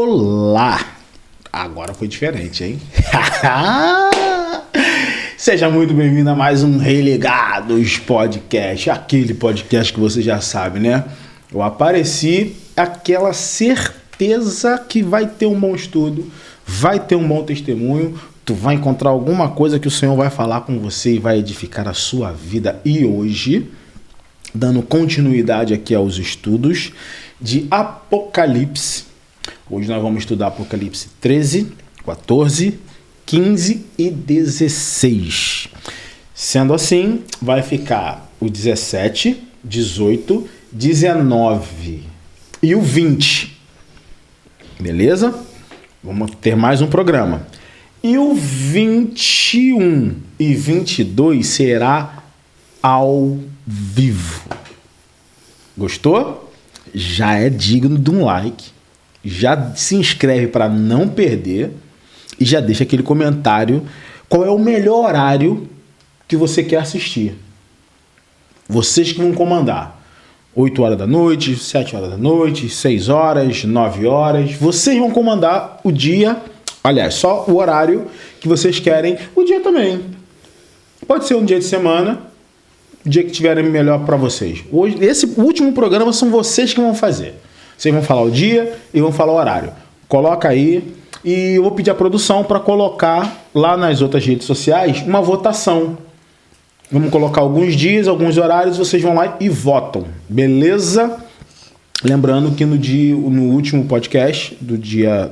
Olá! Agora foi diferente, hein? Seja muito bem-vindo a mais um Religados Podcast, aquele podcast que você já sabe, né? Eu apareci, aquela certeza que vai ter um bom estudo, vai ter um bom testemunho, tu vai encontrar alguma coisa que o Senhor vai falar com você e vai edificar a sua vida. E hoje, dando continuidade aqui aos estudos de Apocalipse, hoje nós vamos estudar Apocalipse 13, 14, 15 e 16. Sendo assim, vai ficar o 17, 18, 19 e o 20. Beleza? Vamos ter mais um programa. E o 21 e 22 será ao vivo. Gostou? Já é digno de um like. Já se inscreve para não perder. E já deixa aquele comentário. Qual é o melhor horário que você quer assistir? Vocês que vão comandar. 8 horas da noite, 7 horas da noite, 6 horas, 9 horas. Vocês vão comandar o dia. Aliás, só o horário que vocês querem. O dia também. Pode ser um dia de semana. O dia que tiverem melhor para vocês. Hoje, esse último programa são vocês que vão fazer. Vocês vão falar o dia e vão falar o horário. Coloca aí. E eu vou pedir à produção para colocar lá nas outras redes sociais uma votação. Vamos colocar alguns dias, alguns horários, vocês vão lá e votam. Beleza? Lembrando que no último podcast do dia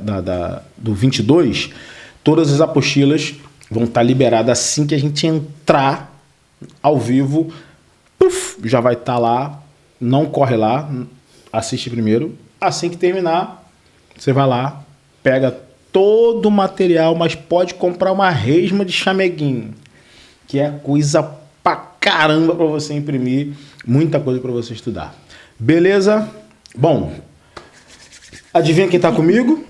do 22, todas as apostilas vão estar liberadas assim que a gente entrar ao vivo. Puf, já vai estar lá. Não corre lá, assiste primeiro. Assim que terminar, você vai lá, pega todo o material, mas pode comprar uma resma de chameguinho, que é coisa pra caramba pra você imprimir, muita coisa pra você estudar. Beleza? Bom, adivinha quem tá comigo?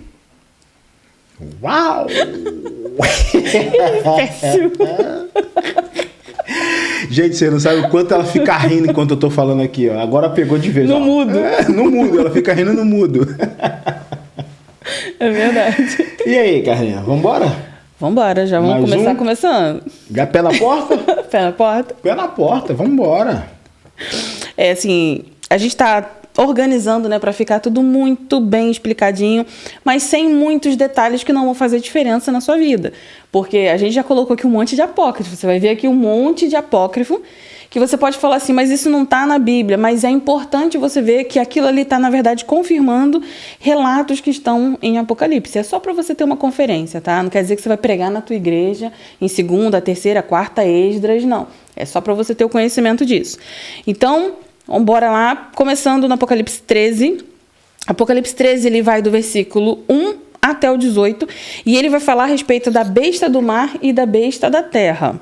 Uau! Gente, você não sabe o quanto ela fica rindo enquanto eu tô falando aqui, ó. Agora pegou de vez. No mudo. No mudo, ela fica rindo no mudo. É verdade. E aí, Carlinha, vambora? Vambora, já vamos Mais começar um? começando. Já pé na porta? Pé na porta. Pé na porta, vambora. É assim, a gente tá organizando, né, para ficar tudo muito bem explicadinho, mas sem muitos detalhes que não vão fazer diferença na sua vida. Porque a gente já colocou aqui um monte de apócrifo. Você vai ver aqui um monte de apócrifo que você pode falar assim, mas isso não está na Bíblia. Mas é importante você ver que aquilo ali está, na verdade, confirmando relatos que estão em Apocalipse. É só para você ter uma conferência, tá? Não quer dizer que você vai pregar na tua igreja em segunda, terceira, quarta, Esdras, não. É só para você ter o conhecimento disso. Então, vamos embora lá, começando no Apocalipse 13. Apocalipse 13, ele vai do versículo 1 até o 18, e ele vai falar a respeito da besta do mar e da besta da terra.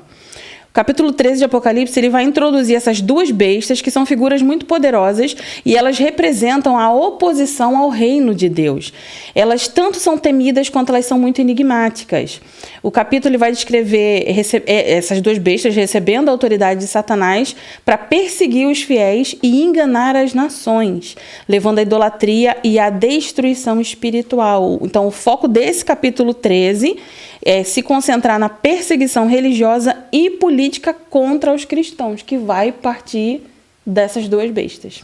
O capítulo 13 de Apocalipse, ele vai introduzir essas duas bestas, que são figuras muito poderosas, e elas representam a oposição ao reino de Deus. Elas tanto são temidas quanto elas são muito enigmáticas. O capítulo ele vai descrever essas duas bestas recebendo a autoridade de Satanás para perseguir os fiéis e enganar as nações, levando à idolatria e à destruição espiritual. Então, o foco desse capítulo 13 é se concentrar na perseguição religiosa e política contra os cristãos, que vai partir dessas duas bestas.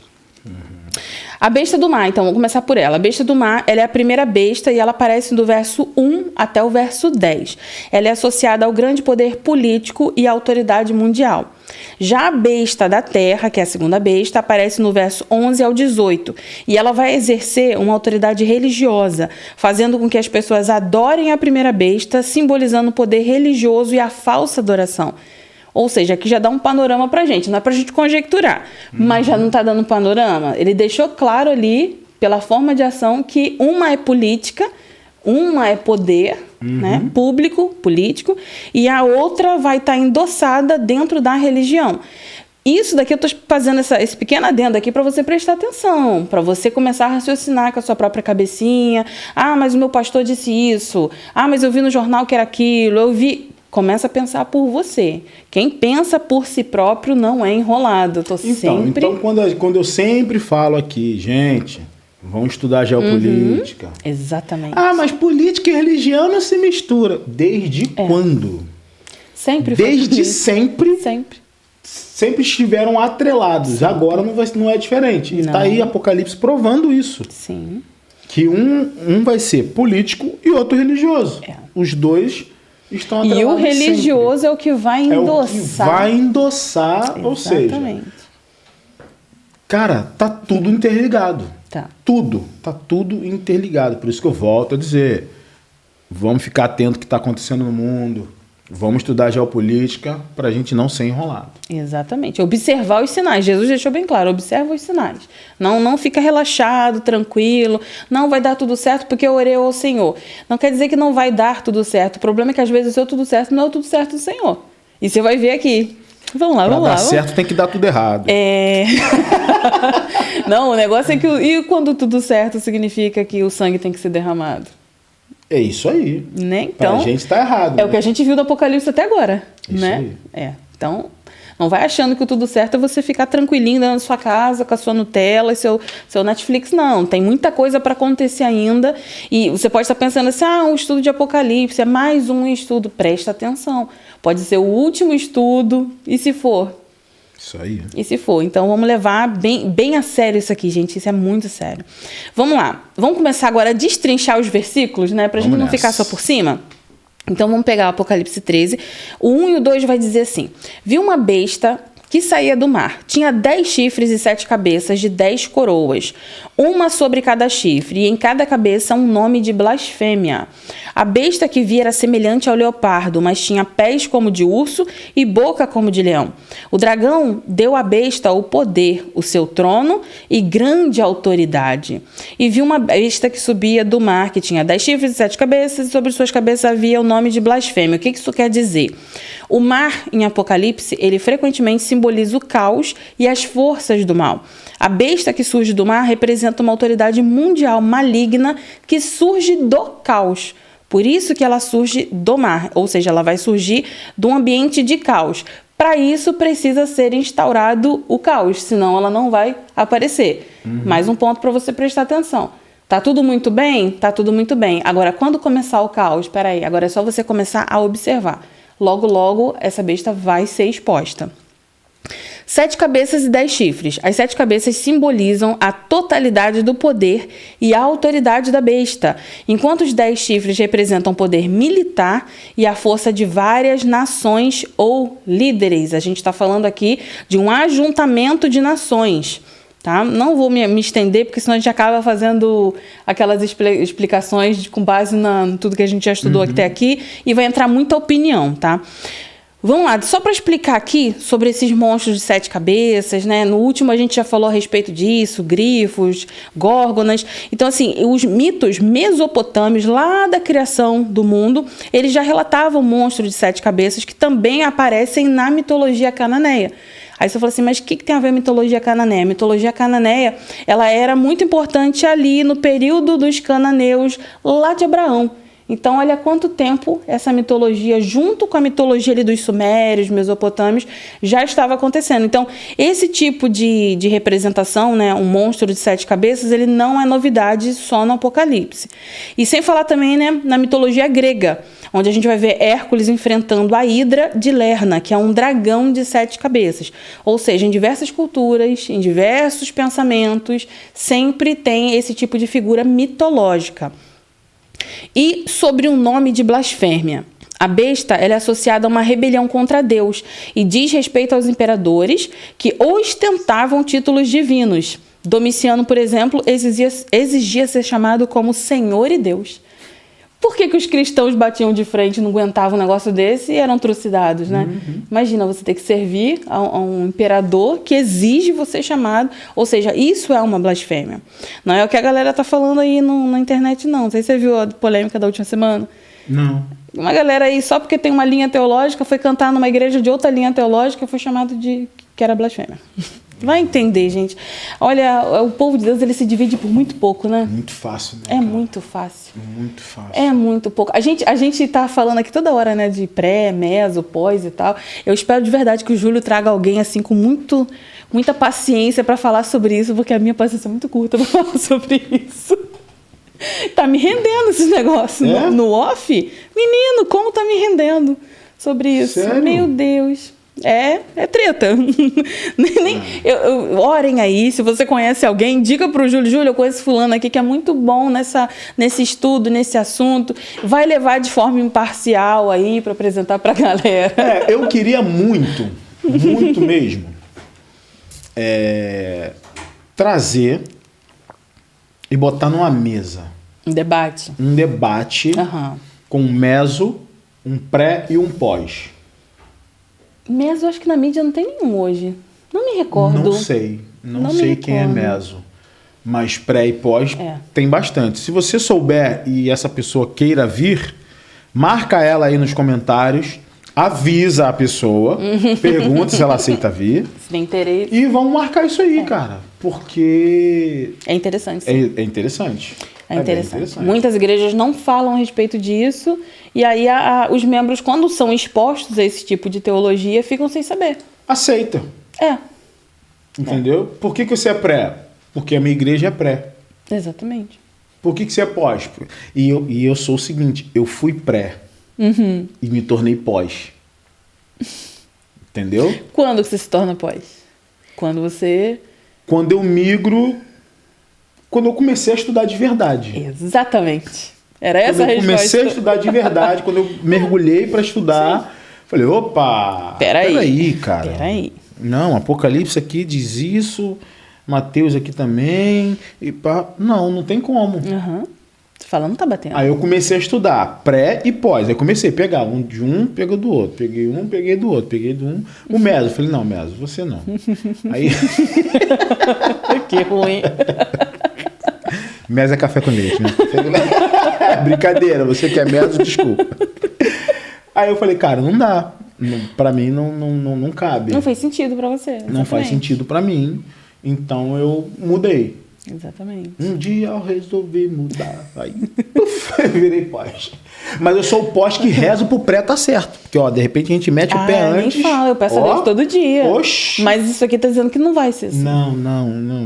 A besta do mar, então, vamos começar por ela. A besta do mar, ela é a primeira besta e ela aparece do verso 1 até o verso 10. Ela é associada ao grande poder político e à autoridade mundial. Já a besta da terra, que é a segunda besta, aparece no verso 11 ao 18. E ela vai exercer uma autoridade religiosa, fazendo com que as pessoas adorem a primeira besta, simbolizando o poder religioso e a falsa adoração. Ou seja, aqui já dá um panorama pra gente, não é pra gente conjecturar, mas já não tá dando panorama. Ele deixou claro ali, pela forma de ação, que uma é política, uma é poder, né, público, político, e a outra vai estar endossada dentro da religião. Isso daqui eu estou fazendo esse pequeno adendo aqui para você prestar atenção, para você começar a raciocinar com a sua própria cabecinha. Ah, mas o meu pastor disse isso. Ah, mas eu vi no jornal que era aquilo. Eu vi... Começa a pensar por você. Quem pensa por si próprio não é enrolado. Então, quando eu sempre falo aqui, gente, Vão estudar geopolítica. Exatamente. Ah, mas política e religião não se misturam. Desde quando? Sempre foi Desde isso. sempre. Sempre. Sempre estiveram atrelados. Agora não é diferente. E Não. tá aí Apocalipse provando isso. Sim. Que um vai ser político e outro religioso. É. Os dois estão E atrelados o religioso é o que vai sempre. endossar. É o que vai endossar, ou seja... Exatamente. Cara, tá tudo interligado. Tá. Tá tudo interligado. Por isso que eu volto a dizer, vamos ficar atento ao que está acontecendo no mundo, vamos estudar geopolítica para a gente não ser enrolado. Exatamente. Observar os sinais. Jesus deixou bem claro, observa os sinais. Não fica relaxado, tranquilo, não vai dar tudo certo porque eu orei ao Senhor. Não quer dizer que não vai dar tudo certo. O problema é que às vezes o seu tudo certo não é o tudo certo do Senhor. E você vai ver aqui. Vamos lá, Pra vamos lá. dar certo tem que dar tudo errado. Não, o negócio é que... E quando tudo certo significa que o sangue tem que ser derramado? É isso aí. Né? Pra Então, gente tá errado. é o que a gente viu do Apocalipse até agora. Isso né? aí. Então, não vai achando que o tudo certo é você ficar tranquilinho dentro da sua casa, com a sua Nutella e seu Netflix. Não, tem muita coisa para acontecer ainda. E você pode estar pensando assim, um estudo de Apocalipse, é mais um estudo. Presta atenção. Pode ser o último estudo, e se for? Isso aí. E se for? Então, vamos levar bem a sério isso aqui, gente. Isso é muito sério. Vamos lá. Vamos começar agora a destrinchar os versículos, né? Pra gente não ficar só por cima. Então, vamos pegar o Apocalipse 13. O 1 e o 2 vai dizer assim. Vi uma besta que saía do mar. Tinha 10 chifres e 7 cabeças de 10 coroas, uma sobre cada chifre, e em cada cabeça um nome de blasfêmia. A besta que vi era semelhante ao leopardo, mas tinha pés como de urso e boca como de leão. O dragão deu à besta o poder, o seu trono e grande autoridade. E vi uma besta que subia do mar, que tinha 10 chifres e 7 cabeças, e sobre suas cabeças havia o nome de blasfêmia. O que isso quer dizer? O mar, em Apocalipse, ele frequentemente simboliza o caos e as forças do mal. A besta que surge do mar representa uma autoridade mundial maligna que surge do caos. Por isso que ela surge do mar, ou seja, ela vai surgir de um ambiente de caos. Para isso precisa ser instaurado o caos, senão ela não vai aparecer. Mais um ponto para você prestar atenção. Tá tudo muito bem? Tá tudo muito bem. Agora, quando começar o caos? Espera aí, agora é só você começar a observar. Logo, logo, essa besta vai ser exposta. 7 cabeças e 10 chifres. As 7 cabeças simbolizam a totalidade do poder e a autoridade da besta, enquanto os 10 chifres representam o poder militar e a força de várias nações ou líderes. A gente está falando aqui de um ajuntamento de nações. Tá? Não vou me estender, porque senão a gente acaba fazendo aquelas explicações com base em tudo que a gente já estudou até aqui e vai entrar muita opinião, tá? Vamos lá, só para explicar aqui sobre esses monstros de 7 cabeças, né? No último a gente já falou a respeito disso, grifos, górgonas. Então, assim, os mitos mesopotâmios lá da criação do mundo, eles já relatavam monstros de 7 cabeças que também aparecem na mitologia cananeia. Aí você fala assim, mas o que tem a ver a mitologia cananeia? A mitologia cananeia, ela era muito importante ali no período dos cananeus, lá de Abraão. Então, olha quanto tempo essa mitologia, junto com a mitologia ali dos sumérios, mesopotâmios, já estava acontecendo. Então, esse tipo de representação, né, um monstro de 7 cabeças, ele não é novidade só no Apocalipse. E sem falar também, né, na mitologia grega, onde a gente vai ver Hércules enfrentando a Hidra de Lerna, que é um dragão de 7 cabeças. Ou seja, em diversas culturas, em diversos pensamentos, sempre tem esse tipo de figura mitológica. E sobre um nome de blasfêmia. A besta ela é associada a uma rebelião contra Deus e diz respeito aos imperadores que ostentavam títulos divinos. Domiciano, por exemplo, exigia ser chamado como Senhor e Deus. Por que os cristãos batiam de frente, não aguentavam um negócio desse e eram trucidados, né? Imagina você ter que servir a um imperador que exige você chamado. Ou seja, isso é uma blasfêmia. Não é o que a galera tá falando aí na internet, não. Não sei se você viu a polêmica da última semana. Não. Uma galera aí, só porque tem uma linha teológica, foi cantar numa igreja de outra linha teológica, foi chamado de que era blasfêmia. Vai entender, gente. Olha, o povo de Deus, ele se divide por muito pouco, né? Muito fácil, né? É muito fácil. Muito fácil. É muito pouco. A gente tá falando aqui toda hora, né, de pré, meso, pós e tal. Eu espero de verdade que o Júlio traga alguém assim com muita paciência para falar sobre isso, porque a minha paciência é muito curta para falar sobre isso. Tá me rendendo esses negócios no off. Menino, como tá me rendendo sobre isso? Sério? Meu Deus. É treta. Orem aí, se você conhece alguém, diga pro Júlio, eu conheço fulano aqui que é muito bom nesse estudo, nesse assunto, vai levar de forma imparcial aí para apresentar pra galera. Eu queria muito mesmo, trazer e botar numa mesa. Um debate. Com um meso, um pré e um pós. Meso, acho que na mídia não tem nenhum hoje. Não me recordo. Não sei quem é meso. Mas pré e pós tem bastante. Se você souber e essa pessoa queira vir, marca ela aí nos comentários, avisa a pessoa, pergunta se ela aceita vir. Se tem interesse. E vamos marcar isso aí, cara. Porque... É interessante. É interessante. É interessante. Muitas igrejas não falam a respeito disso. E aí os membros, quando são expostos a esse tipo de teologia, ficam sem saber. Aceita. Entendeu? Por que você é pré? Porque a minha igreja é pré. Exatamente. Por que você é pós? E eu sou o seguinte, eu fui pré e me tornei pós. Entendeu? Quando você se torna pós? Quando eu migro... Quando eu comecei a estudar de verdade. Exatamente. Era essa a resposta. Quando eu comecei a estudar de verdade, quando eu mergulhei para estudar, falei, opa, peraí, cara. Peraí. Não, Apocalipse aqui diz isso, Mateus aqui também. Não tem como. Você fala, não tá batendo. Aí eu comecei a estudar pré e pós. Aí comecei a pegar de um, pega do outro. Peguei um, peguei do outro. Peguei do um. O Meso. Falei, não, Meso, você não. Aí... Que ruim. Meso é café com leite, né? Brincadeira, você que é Meso, desculpa. Aí eu falei, cara, não dá. Pra mim não cabe. Não fez sentido pra você. Exatamente. Não faz sentido pra mim. Então eu mudei. Exatamente. Um dia eu resolvi mudar. Aí virei pós. Mas eu sou o pós que rezo pro pré, tá certo. Porque, de repente a gente mete o pé antes. Nem fala, eu peço a Deus todo dia. Oxi. Mas isso aqui tá dizendo que não vai ser assim. Não.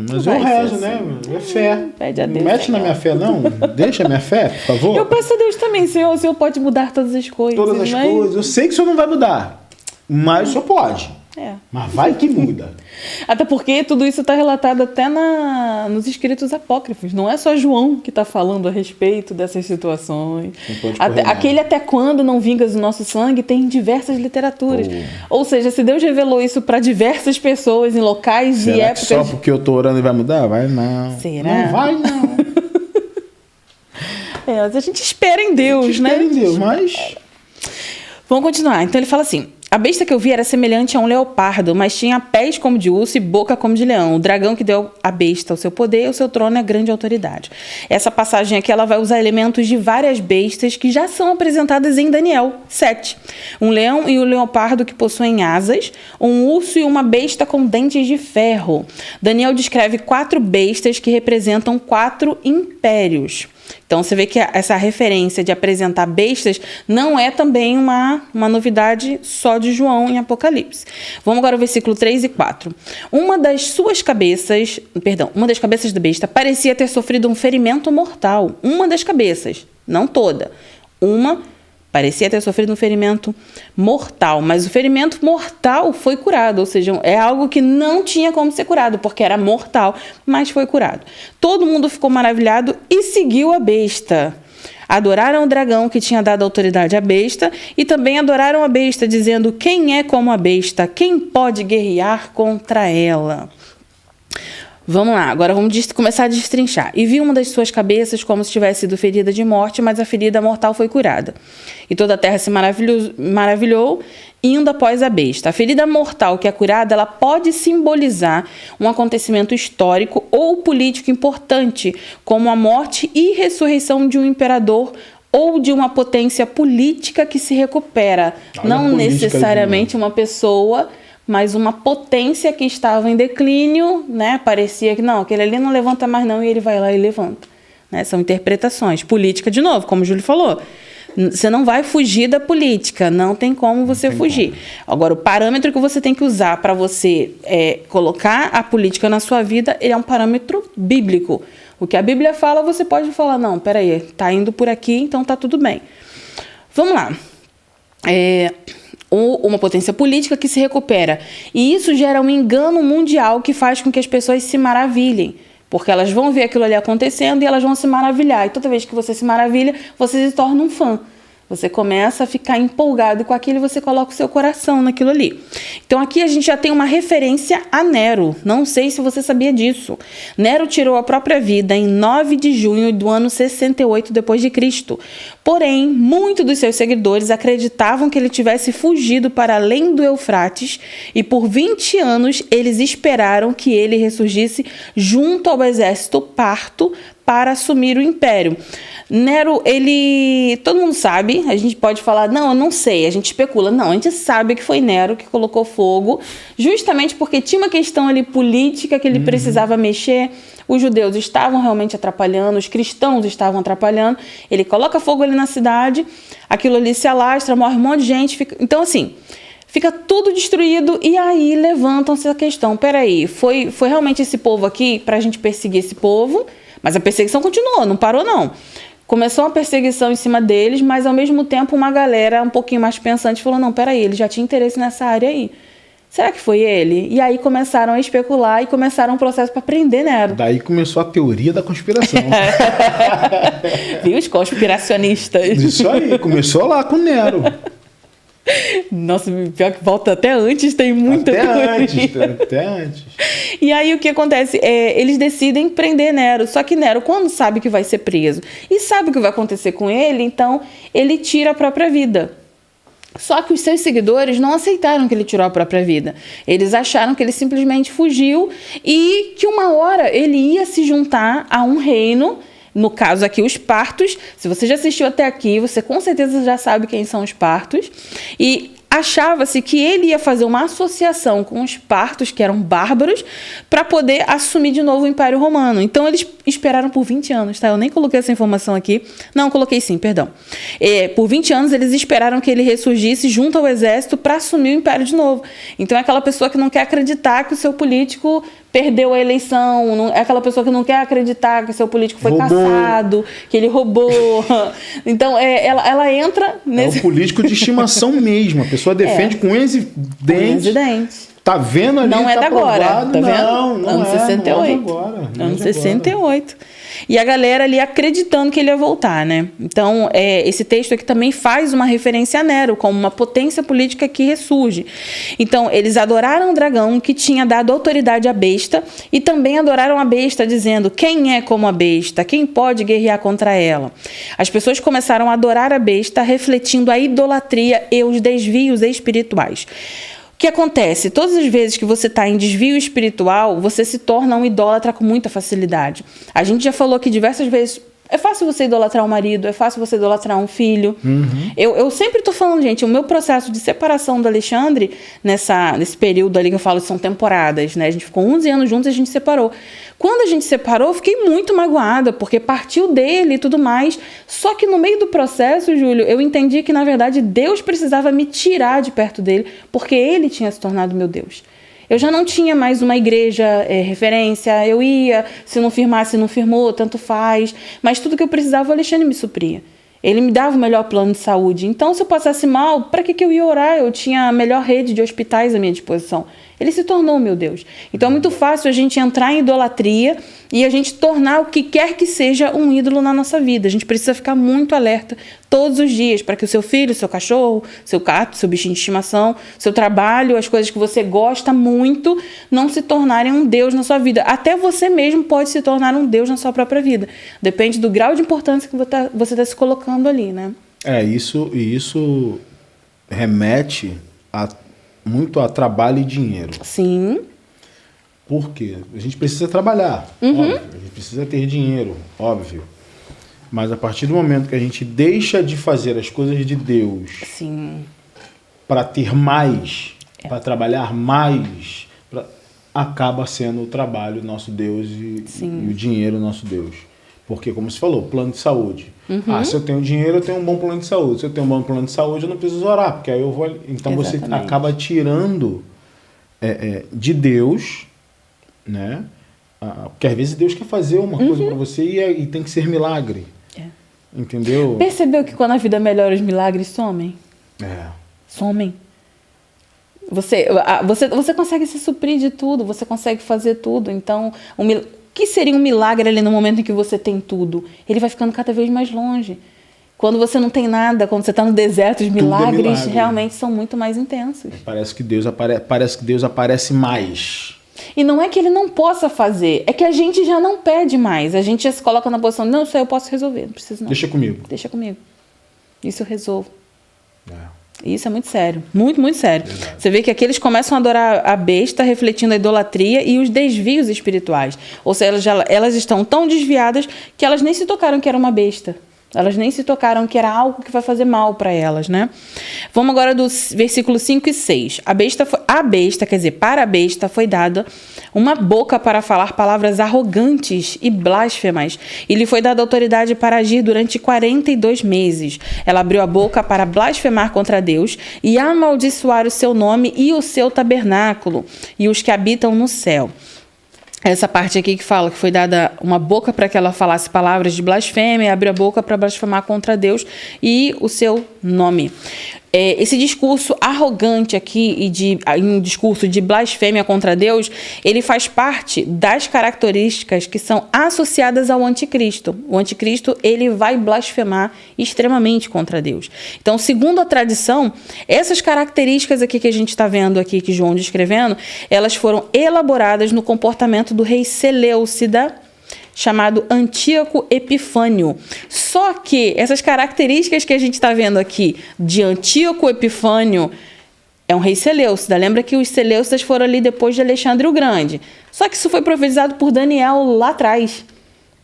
Mas eu rezo, assim, né? É fé. Pede a Deus. Não mete na minha fé, não. Deixa a minha fé, por favor. Eu peço a Deus também, Senhor. O Senhor pode mudar todas as coisas. Todas as coisas. Eu sei que o Senhor não vai mudar. Mas o Senhor pode. Mas vai que muda. Até porque tudo isso está relatado até nos escritos apócrifos. Não é só João que está falando a respeito dessas situações. Aquele até quando não vingas o nosso sangue tem diversas literaturas. Ou seja, se Deus revelou isso para diversas pessoas em locais e épocas... Só porque eu estou orando e vai mudar? Vai não. Será? Não vai não. Mas a gente espera em Deus, né? Espera em Deus, mas... Vamos continuar. Então ele fala assim... A besta que eu vi era semelhante a um leopardo, mas tinha pés como de urso e boca como de leão. O dragão que deu à besta o seu poder e o seu trono é grande autoridade. Essa passagem aqui ela vai usar elementos de várias bestas que já são apresentadas em Daniel 7. Um leão e um leopardo que possuem asas, um urso e uma besta com dentes de ferro. Daniel descreve 4 bestas que representam 4 impérios. Então, você vê que essa referência de apresentar bestas não é também uma novidade só de João em Apocalipse. Vamos agora ao versículo 3 e 4. Uma das cabeças da besta parecia ter sofrido um ferimento mortal. Uma das cabeças, não toda. Parecia ter sofrido um ferimento mortal, mas o ferimento mortal foi curado, ou seja, é algo que não tinha como ser curado, porque era mortal, mas foi curado. Todo mundo ficou maravilhado e seguiu a besta. Adoraram o dragão que tinha dado autoridade à besta e também adoraram a besta, dizendo: quem é como a besta? Quem pode guerrear contra ela? Vamos lá, agora vamos começar a destrinchar. E vi uma das suas cabeças como se tivesse sido ferida de morte, mas a ferida mortal foi curada. E toda a terra se maravilhou, indo após a besta. A ferida mortal que é curada, ela pode simbolizar um acontecimento histórico ou político importante, como a morte e ressurreição de um imperador ou de uma potência política que se recupera. Não necessariamente uma pessoa mas uma potência que estava em declínio, né? Parecia que não, aquele ali não levanta mais não, e ele vai lá e levanta. Né? São interpretações. Política, de novo, como o Júlio falou. Você não vai fugir da política, não tem como você fugir. Agora, o parâmetro que você tem que usar para você colocar a política na sua vida, ele é um parâmetro bíblico. O que a Bíblia fala, você pode falar, não, peraí, tá indo por aqui, então tá tudo bem. Vamos lá. Uma potência política que se recupera. E isso gera um engano mundial que faz com que as pessoas se maravilhem. Porque elas vão ver aquilo ali acontecendo e elas vão se maravilhar. E toda vez que você se maravilha, você se torna um fã. Você começa a ficar empolgado com aquilo e você coloca o seu coração naquilo ali. Então aqui a gente já tem uma referência a Nero. Não sei se você sabia disso. Nero tirou a própria vida em 9 de junho do ano 68 d.C. Porém, muitos dos seus seguidores acreditavam que ele tivesse fugido para além do Eufrates e por 20 anos eles esperaram que ele ressurgisse junto ao exército parto para assumir o império. Nero, todo mundo sabe, a gente pode falar, não, eu não sei, a gente especula. Não, a gente sabe que foi Nero que colocou fogo, justamente porque tinha uma questão ali política que ele precisava mexer. Os judeus estavam realmente atrapalhando, os cristãos estavam atrapalhando. Ele coloca fogo ali na cidade, aquilo ali se alastra, morre um monte de gente. Então, assim, fica tudo destruído e aí levantam-se a questão. Peraí, foi realmente esse povo aqui para a gente perseguir esse povo? Mas a perseguição continuou, não parou não. Começou uma perseguição em cima deles, mas ao mesmo tempo uma galera um pouquinho mais pensante falou, não, peraí, ele já tinha interesse nessa área aí. Será que foi ele? E aí começaram a especular e começaram um processo para prender Nero. Daí começou a teoria da conspiração. Viu os conspiracionistas? Isso aí, começou lá com Nero. Nossa, pior que volta até antes, tem muita teoria. Até antes. E aí o que acontece? Eles decidem prender Nero. Só que Nero, quando sabe que vai ser preso e sabe o que vai acontecer com ele, então ele tira a própria vida. Só que os seus seguidores não aceitaram que ele tirou a própria vida. Eles acharam que ele simplesmente fugiu e que uma hora ele ia se juntar a um reino. No caso aqui, os partos. Se você já assistiu até aqui, você com certeza já sabe quem são os partos. E achava-se que ele ia fazer uma associação com os partos, que eram bárbaros, para poder assumir de novo o Império Romano. Então, eles esperaram por 20 anos, tá? Eu nem coloquei essa informação aqui. Não, coloquei sim, perdão. Por 20 anos, eles esperaram que ele ressurgisse junto ao exército para assumir o Império de novo. Então, é aquela pessoa que não quer acreditar que o seu político perdeu a eleição, é aquela pessoa que não quer acreditar que o seu político foi caçado, que ele roubou. Então, ela entra nesse... É o político de estimação mesmo. A pessoa defende com unhas e dentes. Tá vendo ali? Não é da agora, tá vendo? Não ano 68. Não é de agora. Ano 68. E a galera ali acreditando que ele ia voltar, né? Então, esse texto aqui também faz uma referência a Nero, como uma potência política que ressurge. Então, eles adoraram o dragão que tinha dado autoridade à besta e também adoraram a besta, dizendo, quem é como a besta? Quem pode guerrear contra ela? As pessoas começaram a adorar a besta, refletindo a idolatria e os desvios espirituais. O que acontece? Todas as vezes que você está em desvio espiritual, você se torna um idólatra com muita facilidade. A gente já falou aqui diversas vezes, é fácil você idolatrar um marido, é fácil você idolatrar um filho. Uhum. Eu sempre estou falando, gente, o meu processo de separação do Alexandre, nesse período ali que eu falo, são temporadas, né? A gente ficou 11 anos juntos e a gente separou. Quando a gente separou, eu fiquei muito magoada, porque partiu dele e tudo mais. Só que no meio do processo, Júlio, eu entendi que, na verdade, Deus precisava me tirar de perto dele, porque ele tinha se tornado meu Deus. Eu já não tinha mais uma igreja referência, eu ia, se não firmasse, não firmou, tanto faz. Mas tudo que eu precisava, o Alexandre me supria. Ele me dava o melhor plano de saúde. Então, se eu passasse mal, para que eu ia orar? Eu tinha a melhor rede de hospitais à minha disposição. Ele se tornou meu Deus. Então, é muito fácil a gente entrar em idolatria e a gente tornar o que quer que seja um ídolo na nossa vida. A gente precisa ficar muito alerta todos os dias para que o seu filho, seu cachorro, seu gato, seu bichinho de estimação, seu trabalho, as coisas que você gosta muito, não se tornarem um Deus na sua vida. Até você mesmo pode se tornar um Deus na sua própria vida. Depende do grau de importância que você está se colocando ali, né? Isso remete muito a trabalho e dinheiro. Sim. Por quê? A gente precisa trabalhar, óbvio. A gente precisa ter dinheiro, óbvio. Mas a partir do momento que a gente deixa de fazer as coisas de Deus Sim. para ter mais, para trabalhar mais, acaba sendo o trabalho nosso Deus e o dinheiro nosso Deus. Porque, como você falou, plano de saúde. Se eu tenho dinheiro, eu tenho um bom plano de saúde. Se eu tenho um bom plano de saúde, eu não preciso orar, porque aí eu vou... Então você acaba tirando de Deus, né? Porque às vezes Deus quer fazer uma coisa para você e tem que ser milagre. Entendeu? Percebeu que quando a vida melhora, os milagres somem? Somem. Você consegue se suprir de tudo, você consegue fazer tudo. Então, o que seria um milagre ali no momento em que você tem tudo? Ele vai ficando cada vez mais longe. Quando você não tem nada, quando você está no deserto, os milagres realmente são muito mais intensos. Parece que Deus aparece mais. E não é que ele não possa fazer, é que a gente já não pede mais. A gente já se coloca na posição de, não, isso aí eu posso resolver, não preciso não. Deixa comigo. Isso eu resolvo. Isso é muito sério, muito, muito sério. Verdade. Você vê que aqui eles começam a adorar a besta, refletindo a idolatria e os desvios espirituais. Ou seja, elas estão tão desviadas que elas nem se tocaram que era uma besta. Elas nem se tocaram que era algo que vai fazer mal para elas, né? Vamos agora do versículo 5 e 6. Para a besta foi dada uma boca para falar palavras arrogantes e blasfemas, e lhe foi dada autoridade para agir durante 42 meses. Ela abriu a boca para blasfemar contra Deus e amaldiçoar o seu nome e o seu tabernáculo e os que habitam no céu. Essa parte aqui que fala que foi dada uma boca para que ela falasse palavras de blasfêmia, abriu a boca para blasfemar contra Deus e o seu nome. Esse discurso arrogante aqui, um discurso de blasfêmia contra Deus, ele faz parte das características que são associadas ao anticristo. O anticristo, ele vai blasfemar extremamente contra Deus. Então, segundo a tradição, essas características aqui que a gente está vendo aqui, que João descrevendo, elas foram elaboradas no comportamento do rei Seleucida, chamado Antíoco Epifânio. Só que essas características que a gente está vendo aqui de Antíoco Epifânio é um rei Seleucida. Lembra que os Seleucidas foram ali depois de Alexandre o Grande. Só que isso foi profetizado por Daniel lá atrás.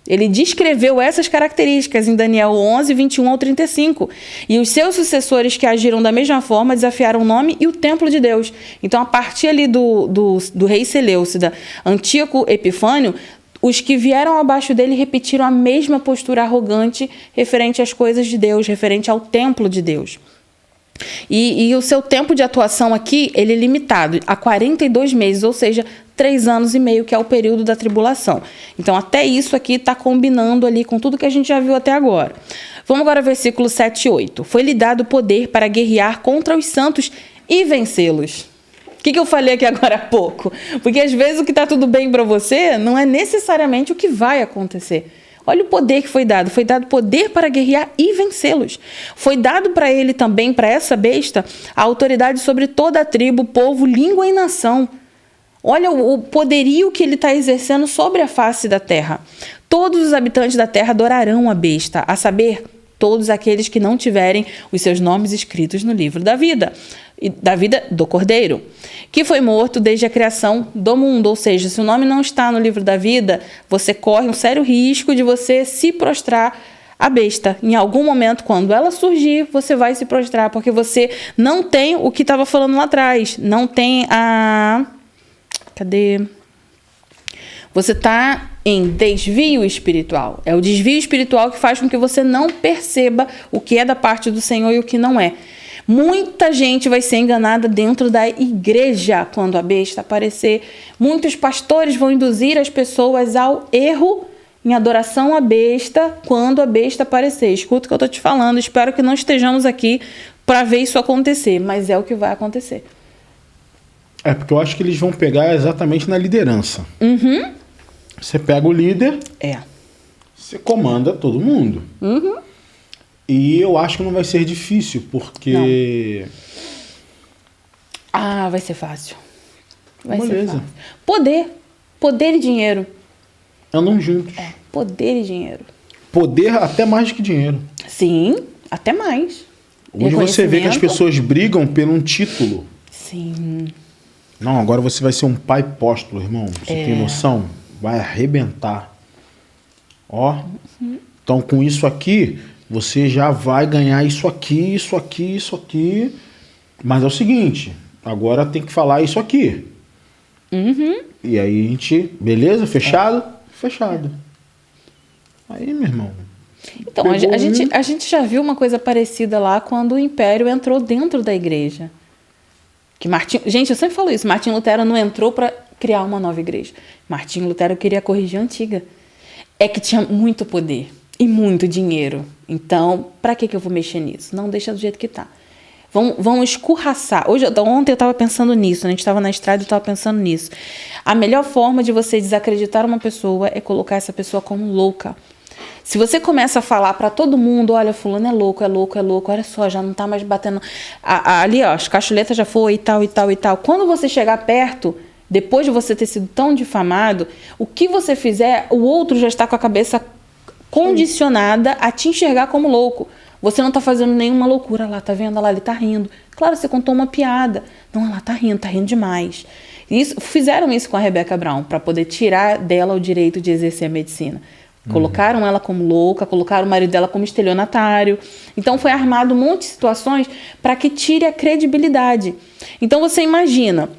Ele descreveu essas características em Daniel 11, 21 ao 35. E os seus sucessores que agiram da mesma forma desafiaram o nome e o templo de Deus. Então, a partir ali do rei Seleucida, Antíoco Epifânio, os que vieram abaixo dele repetiram a mesma postura arrogante referente às coisas de Deus, referente ao templo de Deus. E o seu tempo de atuação aqui, ele é limitado a 42 meses, ou seja, 3 anos e meio, que é o período da tribulação. Então, até isso aqui está combinando ali com tudo que a gente já viu até agora. Vamos agora ao versículo 7 e 8. Foi-lhe dado poder para guerrear contra os santos e vencê-los. O que eu falei aqui agora há pouco? Porque às vezes o que está tudo bem para você não é necessariamente o que vai acontecer. Olha o poder que foi dado. Foi dado poder para guerrear e vencê-los. Foi dado para ele também, para essa besta, a autoridade sobre toda a tribo, povo, língua e nação. Olha o poderio que ele está exercendo sobre a face da terra. Todos os habitantes da terra adorarão a besta, a saber, todos aqueles que não tiverem os seus nomes escritos no livro da vida do Cordeiro, que foi morto desde a criação do mundo. Ou seja, se o nome não está no livro da vida, você corre um sério risco de você se prostrar à besta. Em algum momento, quando ela surgir, você vai se prostrar, porque você não tem o que estava falando lá atrás. Não tem a... Cadê? Você está em desvio espiritual. É o desvio espiritual que faz com que você não perceba o que é da parte do Senhor e o que não é. Muita gente vai ser enganada dentro da igreja quando a besta aparecer. Muitos pastores vão induzir as pessoas ao erro em adoração à besta quando a besta aparecer. Escuta o que eu estou te falando. Espero que não estejamos aqui para ver isso acontecer, mas é o que vai acontecer. Porque eu acho que eles vão pegar exatamente na liderança. Você pega o líder, você comanda todo mundo. E eu acho que não vai ser difícil, porque... Não. Vai ser fácil. Vai ser fácil. Poder e dinheiro. Andam juntos. Poder e dinheiro. Poder até mais do que dinheiro. Sim, até mais. Hoje você vê que as pessoas brigam por um título. Sim. Não, agora você vai ser um pai apóstolo, irmão. Você tem noção? Vai arrebentar. Então com isso aqui, você já vai ganhar isso aqui, isso aqui, isso aqui. Mas é o seguinte, agora tem que falar isso aqui. E aí a gente, beleza? Fechado? Fechado. Aí, meu irmão. Então, a gente já viu uma coisa parecida lá quando o Império entrou dentro da igreja. Gente, eu sempre falo isso, Martinho Lutero não entrou para criar uma nova igreja. Martinho Lutero queria corrigir a antiga. É que tinha muito poder e muito dinheiro. Então, para que eu vou mexer nisso? Não, deixa do jeito que tá. Vão escorraçar. Ontem eu estava pensando nisso, né? A gente estava na estrada e eu estava pensando nisso. A melhor forma de você desacreditar uma pessoa é colocar essa pessoa como louca. Se você começa a falar para todo mundo, olha, fulano é louco, olha só, já não tá mais batendo... Ali, ó, as cachuletas já foi e tal, e tal, e tal. Quando você chegar perto, depois de você ter sido tão difamado, o que você fizer, o outro já está com a cabeça condicionada a te enxergar como louco. Você não tá fazendo nenhuma loucura lá, tá vendo? Olha lá, ele tá rindo. Claro, você contou uma piada. Não, ela tá rindo demais. Fizeram isso com a Rebecca Brown, para poder tirar dela o direito de exercer a medicina. Colocaram ela como louca, colocaram o marido dela como estelionatário. Então foi armado um monte de situações para que tire a credibilidade. Então você imagina,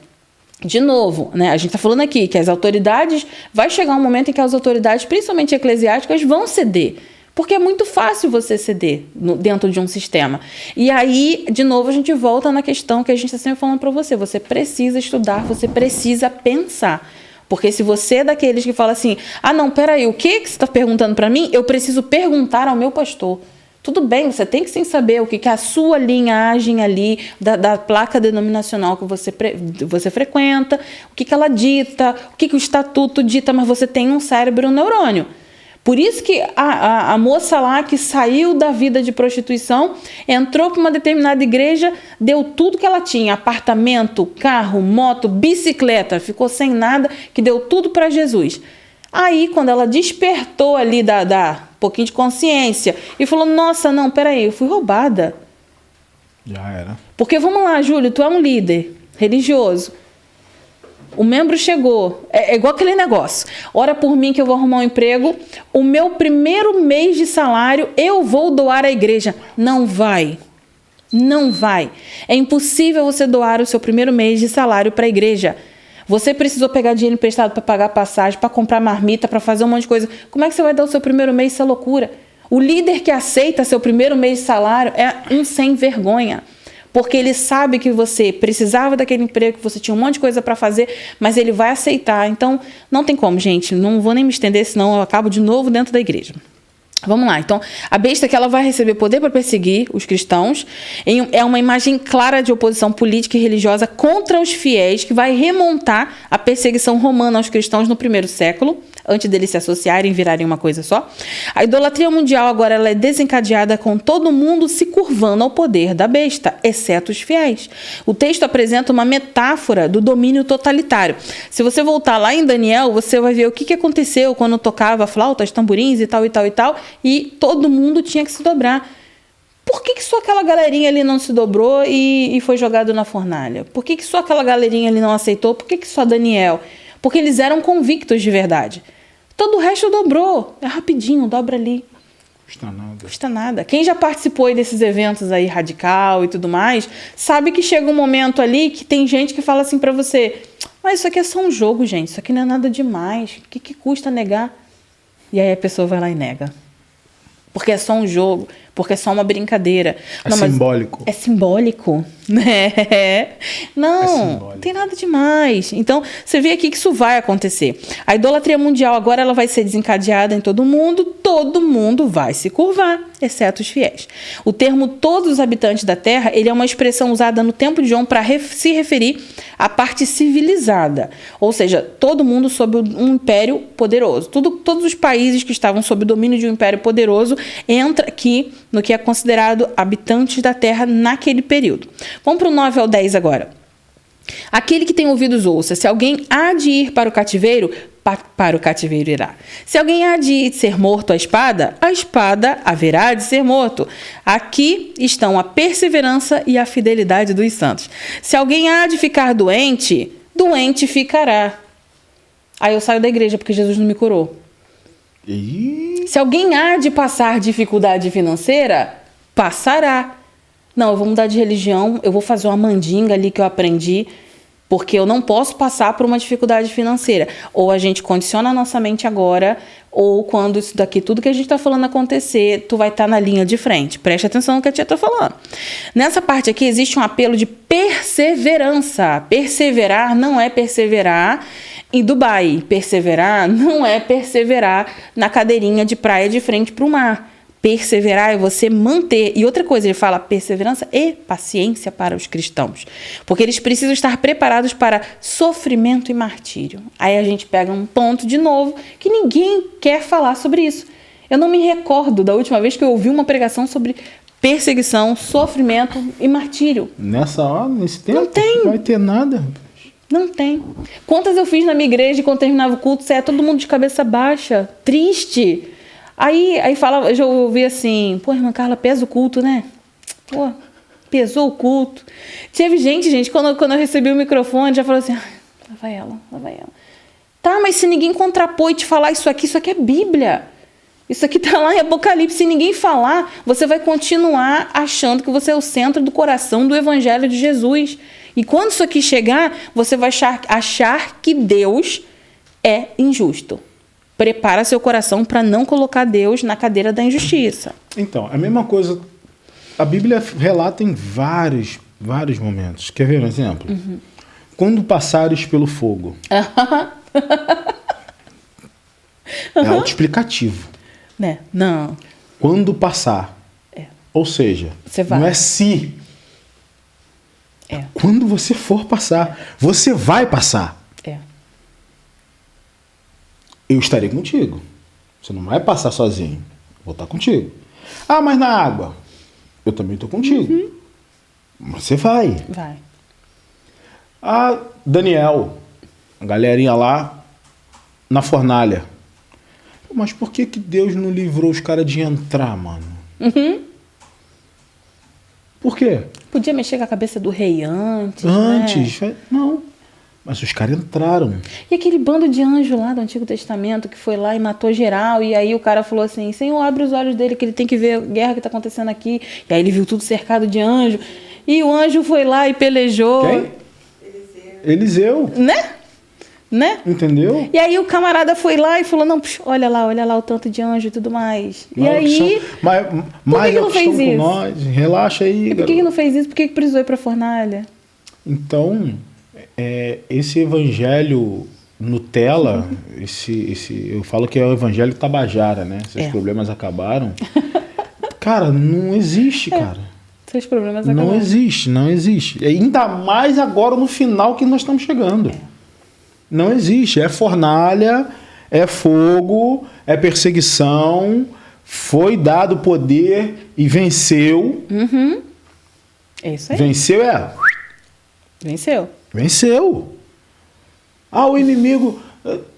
de novo, né, a gente está falando aqui que as autoridades, vai chegar um momento em que as autoridades, principalmente eclesiásticas, vão ceder. Porque é muito fácil você ceder dentro de um sistema. E aí, de novo, a gente volta na questão que a gente está sempre falando para você. Você precisa estudar, você precisa pensar. Porque se você é daqueles que fala assim, não, peraí, o que você está perguntando para mim? Eu preciso perguntar ao meu pastor. Tudo bem, você tem que sim saber o que é a sua linhagem ali, da placa denominacional que você frequenta, o que ela dita, o que o estatuto dita, mas você tem um cérebro, um neurônio. Por isso que a moça lá que saiu da vida de prostituição, entrou para uma determinada igreja, deu tudo que ela tinha, apartamento, carro, moto, bicicleta, ficou sem nada, que deu tudo para Jesus. Aí, quando ela despertou ali um pouquinho de consciência e falou, nossa, não, peraí, eu fui roubada. Já era. Porque, vamos lá, Júlio, tu é um líder religioso. O membro chegou, é igual aquele negócio, ora por mim que eu vou arrumar um emprego, o meu primeiro mês de salário eu vou doar à igreja. Não vai, não vai. É impossível você doar o seu primeiro mês de salário para a igreja. Você precisou pegar dinheiro emprestado para pagar passagem, para comprar marmita, para fazer um monte de coisa. Como é que você vai dar o seu primeiro mês? Isso é loucura. O líder que aceita seu primeiro mês de salário é um sem vergonha. Porque ele sabe que você precisava daquele emprego, que você tinha um monte de coisa para fazer, mas ele vai aceitar. Então, não tem como, gente. Não vou nem me estender, senão eu acabo de novo dentro da igreja. Vamos lá. Então, a besta que ela vai receber poder para perseguir os cristãos é uma imagem clara de oposição política e religiosa contra os fiéis, que vai remontar a perseguição romana aos cristãos no primeiro século, antes deles se associarem e virarem uma coisa só. A idolatria mundial agora ela é desencadeada com todo mundo se curvando ao poder da besta, exceto os fiéis. O texto apresenta uma metáfora do domínio totalitário. Se você voltar lá em Daniel, você vai ver o que aconteceu quando tocava flautas, tamborins e tal, e todo mundo tinha que se dobrar. Por que só aquela galerinha ali não se dobrou e foi jogado na fornalha? Por que só aquela galerinha ali não aceitou? Por que só Daniel? Porque eles eram convictos de verdade. Todo o resto dobrou. É rapidinho, dobra ali. Custa nada. Quem já participou desses eventos aí, radical e tudo mais, sabe que chega um momento ali que tem gente que fala assim pra você, mas isso aqui é só um jogo, gente. Isso aqui não é nada demais. O que custa negar? E aí a pessoa vai lá e nega. Porque é só um jogo, porque é só uma brincadeira. Não, simbólico. É simbólico. Não, tem nada demais. Então, você vê aqui que isso vai acontecer. A idolatria mundial agora ela vai ser desencadeada em todo mundo vai se curvar, exceto os fiéis. O termo todos os habitantes da terra, ele é uma expressão usada no tempo de João para se referir à parte civilizada. Ou seja, todo mundo sob um império poderoso. Todos os países que estavam sob o domínio de um império poderoso entra aqui no que é considerado habitantes da terra naquele período. Vamos para o 9 ao 10 agora. Aquele que tem ouvidos ouça. Se alguém há de ir para o cativeiro irá. Se alguém há de ser morto à espada haverá de ser morto. Aqui estão a perseverança e a fidelidade dos santos. Se alguém há de ficar doente ficará. Aí eu saio da igreja porque Jesus não me curou. Se alguém há de passar dificuldade financeira, passará. Não, eu vou mudar de religião, eu vou fazer uma mandinga ali que eu aprendi, porque eu não posso passar por uma dificuldade financeira. Ou a gente condiciona a nossa mente agora, ou quando isso daqui, tudo que a gente está falando acontecer, tu vai estar na linha de frente. Preste atenção no que a tia está falando. Nessa parte aqui existe um apelo de perseverança. Perseverar não é perseverar em Dubai. Perseverar não é perseverar na cadeirinha de praia de frente para o mar. Perseverar é você manter. E outra coisa, ele fala perseverança e paciência para os cristãos. Porque eles precisam estar preparados para sofrimento e martírio. Aí a gente pega um ponto de novo que ninguém quer falar sobre isso. Eu não me recordo da última vez que eu ouvi uma pregação sobre perseguição, sofrimento e martírio. Nessa hora, nesse tempo, Não tem. não vai ter nada. Não tem. Quantas eu fiz na minha igreja e quando terminava o culto, saia todo mundo de cabeça baixa, triste. Aí falava, eu já ouvi assim, pô, irmã Carla, pesa o culto, né? Pô, pesou o culto. Teve gente, quando eu recebi o microfone, já falou assim, lá vai ela. Tá, mas se ninguém contrapor e te falar isso aqui é Bíblia. Isso aqui tá lá em Apocalipse. Se ninguém falar, você vai continuar achando que você é o centro do coração do Evangelho de Jesus. E quando isso aqui chegar, você vai achar que Deus é injusto. Prepara seu coração para não colocar Deus na cadeira da injustiça. Então, a mesma coisa, a Bíblia relata em vários momentos. Quer ver um exemplo? Uhum. Quando passares pelo fogo. É autoexplicativo. Né? Não. Quando passar. É. Ou seja, Você vai. não é se. É. Quando você for passar. Você vai passar. É. Eu estarei contigo. Você não vai passar sozinho. Vou estar contigo. Ah, mas na água. Eu também estou contigo. Uhum. Você vai. Vai. Ah, Daniel. A galerinha lá na fornalha. Mas por que Deus não livrou os caras de entrar, mano? Uhum. Por quê? Podia mexer com a cabeça do rei antes. Antes. Né? Não. Mas os caras entraram. E aquele bando de anjo lá do Antigo Testamento que foi lá e matou geral. E aí o cara falou assim, Senhor, abre os olhos dele que ele tem que ver a guerra que está acontecendo aqui. E aí ele viu tudo cercado de anjo. E o anjo foi lá e pelejou. Quem? Eliseu. Né? Entendeu? E aí o camarada foi lá e falou, não, olha lá o tanto de anjo e tudo mais. E aí... Mas que não fez isso? Nós. Relaxa aí. E por que não fez isso? Por que precisou ir pra fornalha? Então, esse evangelho Nutella, eu falo que é o evangelho Tabajara, né? Seus problemas acabaram. Cara, não existe, cara. Seus problemas acabaram. Não existe. Ainda mais agora no final que nós estamos chegando. Não existe. É fornalha, é fogo, é perseguição, foi dado poder e venceu. Uhum. É isso aí. Venceu. Ah, o inimigo...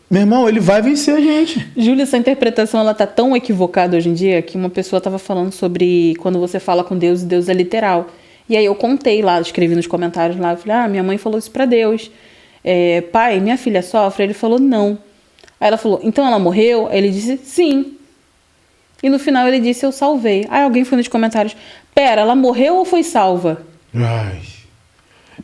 Meu irmão, ele vai vencer a gente. Júlia, essa interpretação ela tá tão equivocada hoje em dia que uma pessoa estava falando sobre quando você fala com Deus e Deus é literal. E aí eu contei lá, escrevi nos comentários lá, eu falei, minha mãe falou isso para Deus. Pai, minha filha sofre? Ele falou, não. Aí ela falou, então ela morreu? Aí ele disse, sim. E no final ele disse, eu salvei. Aí alguém foi nos comentários, pera, ela morreu ou foi salva? Ai,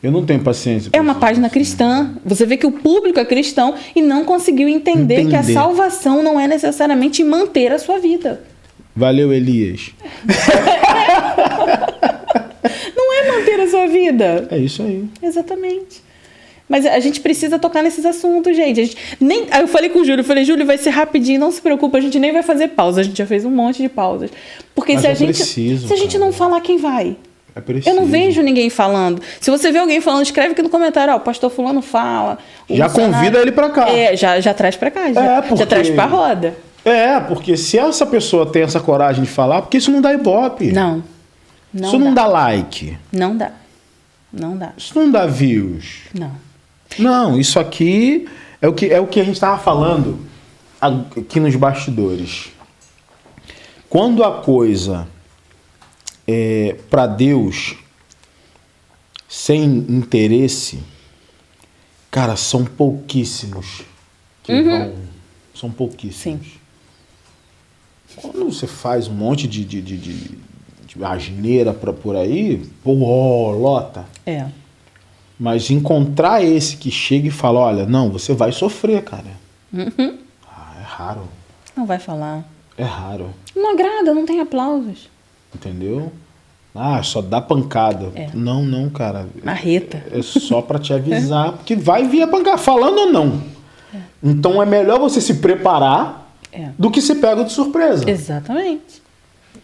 eu não tenho paciência. É uma página cristã. Você vê que o público é cristão e não conseguiu entender que a salvação não é necessariamente manter a sua vida. Valeu, Elias. Não é manter a sua vida. É isso aí. Exatamente. Mas a gente precisa tocar nesses assuntos, gente. Aí eu falei com o Júlio, Júlio, vai ser rapidinho, não se preocupa, a gente nem vai fazer pausa. A gente já fez um monte de pausas. Porque se a gente não falar, quem vai? É preciso. Eu não vejo ninguém falando. Se você vê alguém falando, escreve aqui no comentário, o pastor fulano fala. Já convida ele pra cá. Já traz pra cá, já traz pra roda. Porque se essa pessoa tem essa coragem de falar, porque isso não dá ibope. Não isso não dá like. Não dá. Isso não dá views. Não, isso aqui é o que a gente estava falando aqui nos bastidores. Quando a coisa é para Deus, sem interesse, cara, são pouquíssimos que vão. São pouquíssimos. Sim. Quando você faz um monte de tipo, asneira por aí, pô, lota. É. Mas encontrar esse que chega e fala, olha, não, você vai sofrer, cara. Uhum. É raro. Não vai falar. É raro. Não agrada, não tem aplausos. Entendeu? Só dá pancada. É. Não, cara. Marreta. É só pra te avisar, porque vai vir a pancada, falando ou não. Então é melhor você se preparar do que se pega de surpresa. Exatamente.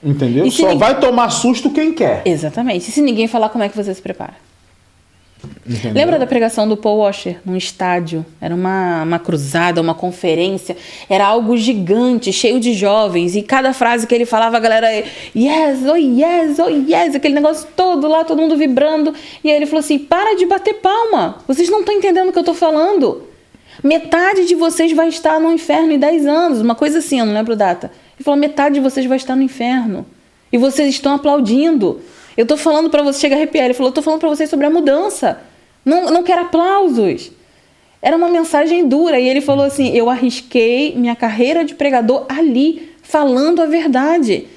Entendeu? Só vai tomar susto quem quer. Exatamente. E se ninguém falar, como é que você se prepara? Entendeu? Lembra da pregação do Paul Washer num estádio? Era uma cruzada, uma conferência. Era algo gigante, cheio de jovens. E cada frase que ele falava, a galera... Yes, oh yes, oh yes. Aquele negócio todo lá, todo mundo vibrando. E aí ele falou assim, para de bater palma. Vocês não estão entendendo o que eu estou falando. Metade de vocês vai estar no inferno em 10 anos. Uma coisa assim, eu não lembro a data. Ele falou, metade de vocês vai estar no inferno. E vocês estão aplaudindo. Eu tô falando pra você, chega a arrepiar. Ele falou, eu tô falando pra vocês sobre a mudança. Não quero aplausos. Era uma mensagem dura. E ele falou assim, eu arrisquei minha carreira de pregador ali, falando a verdade.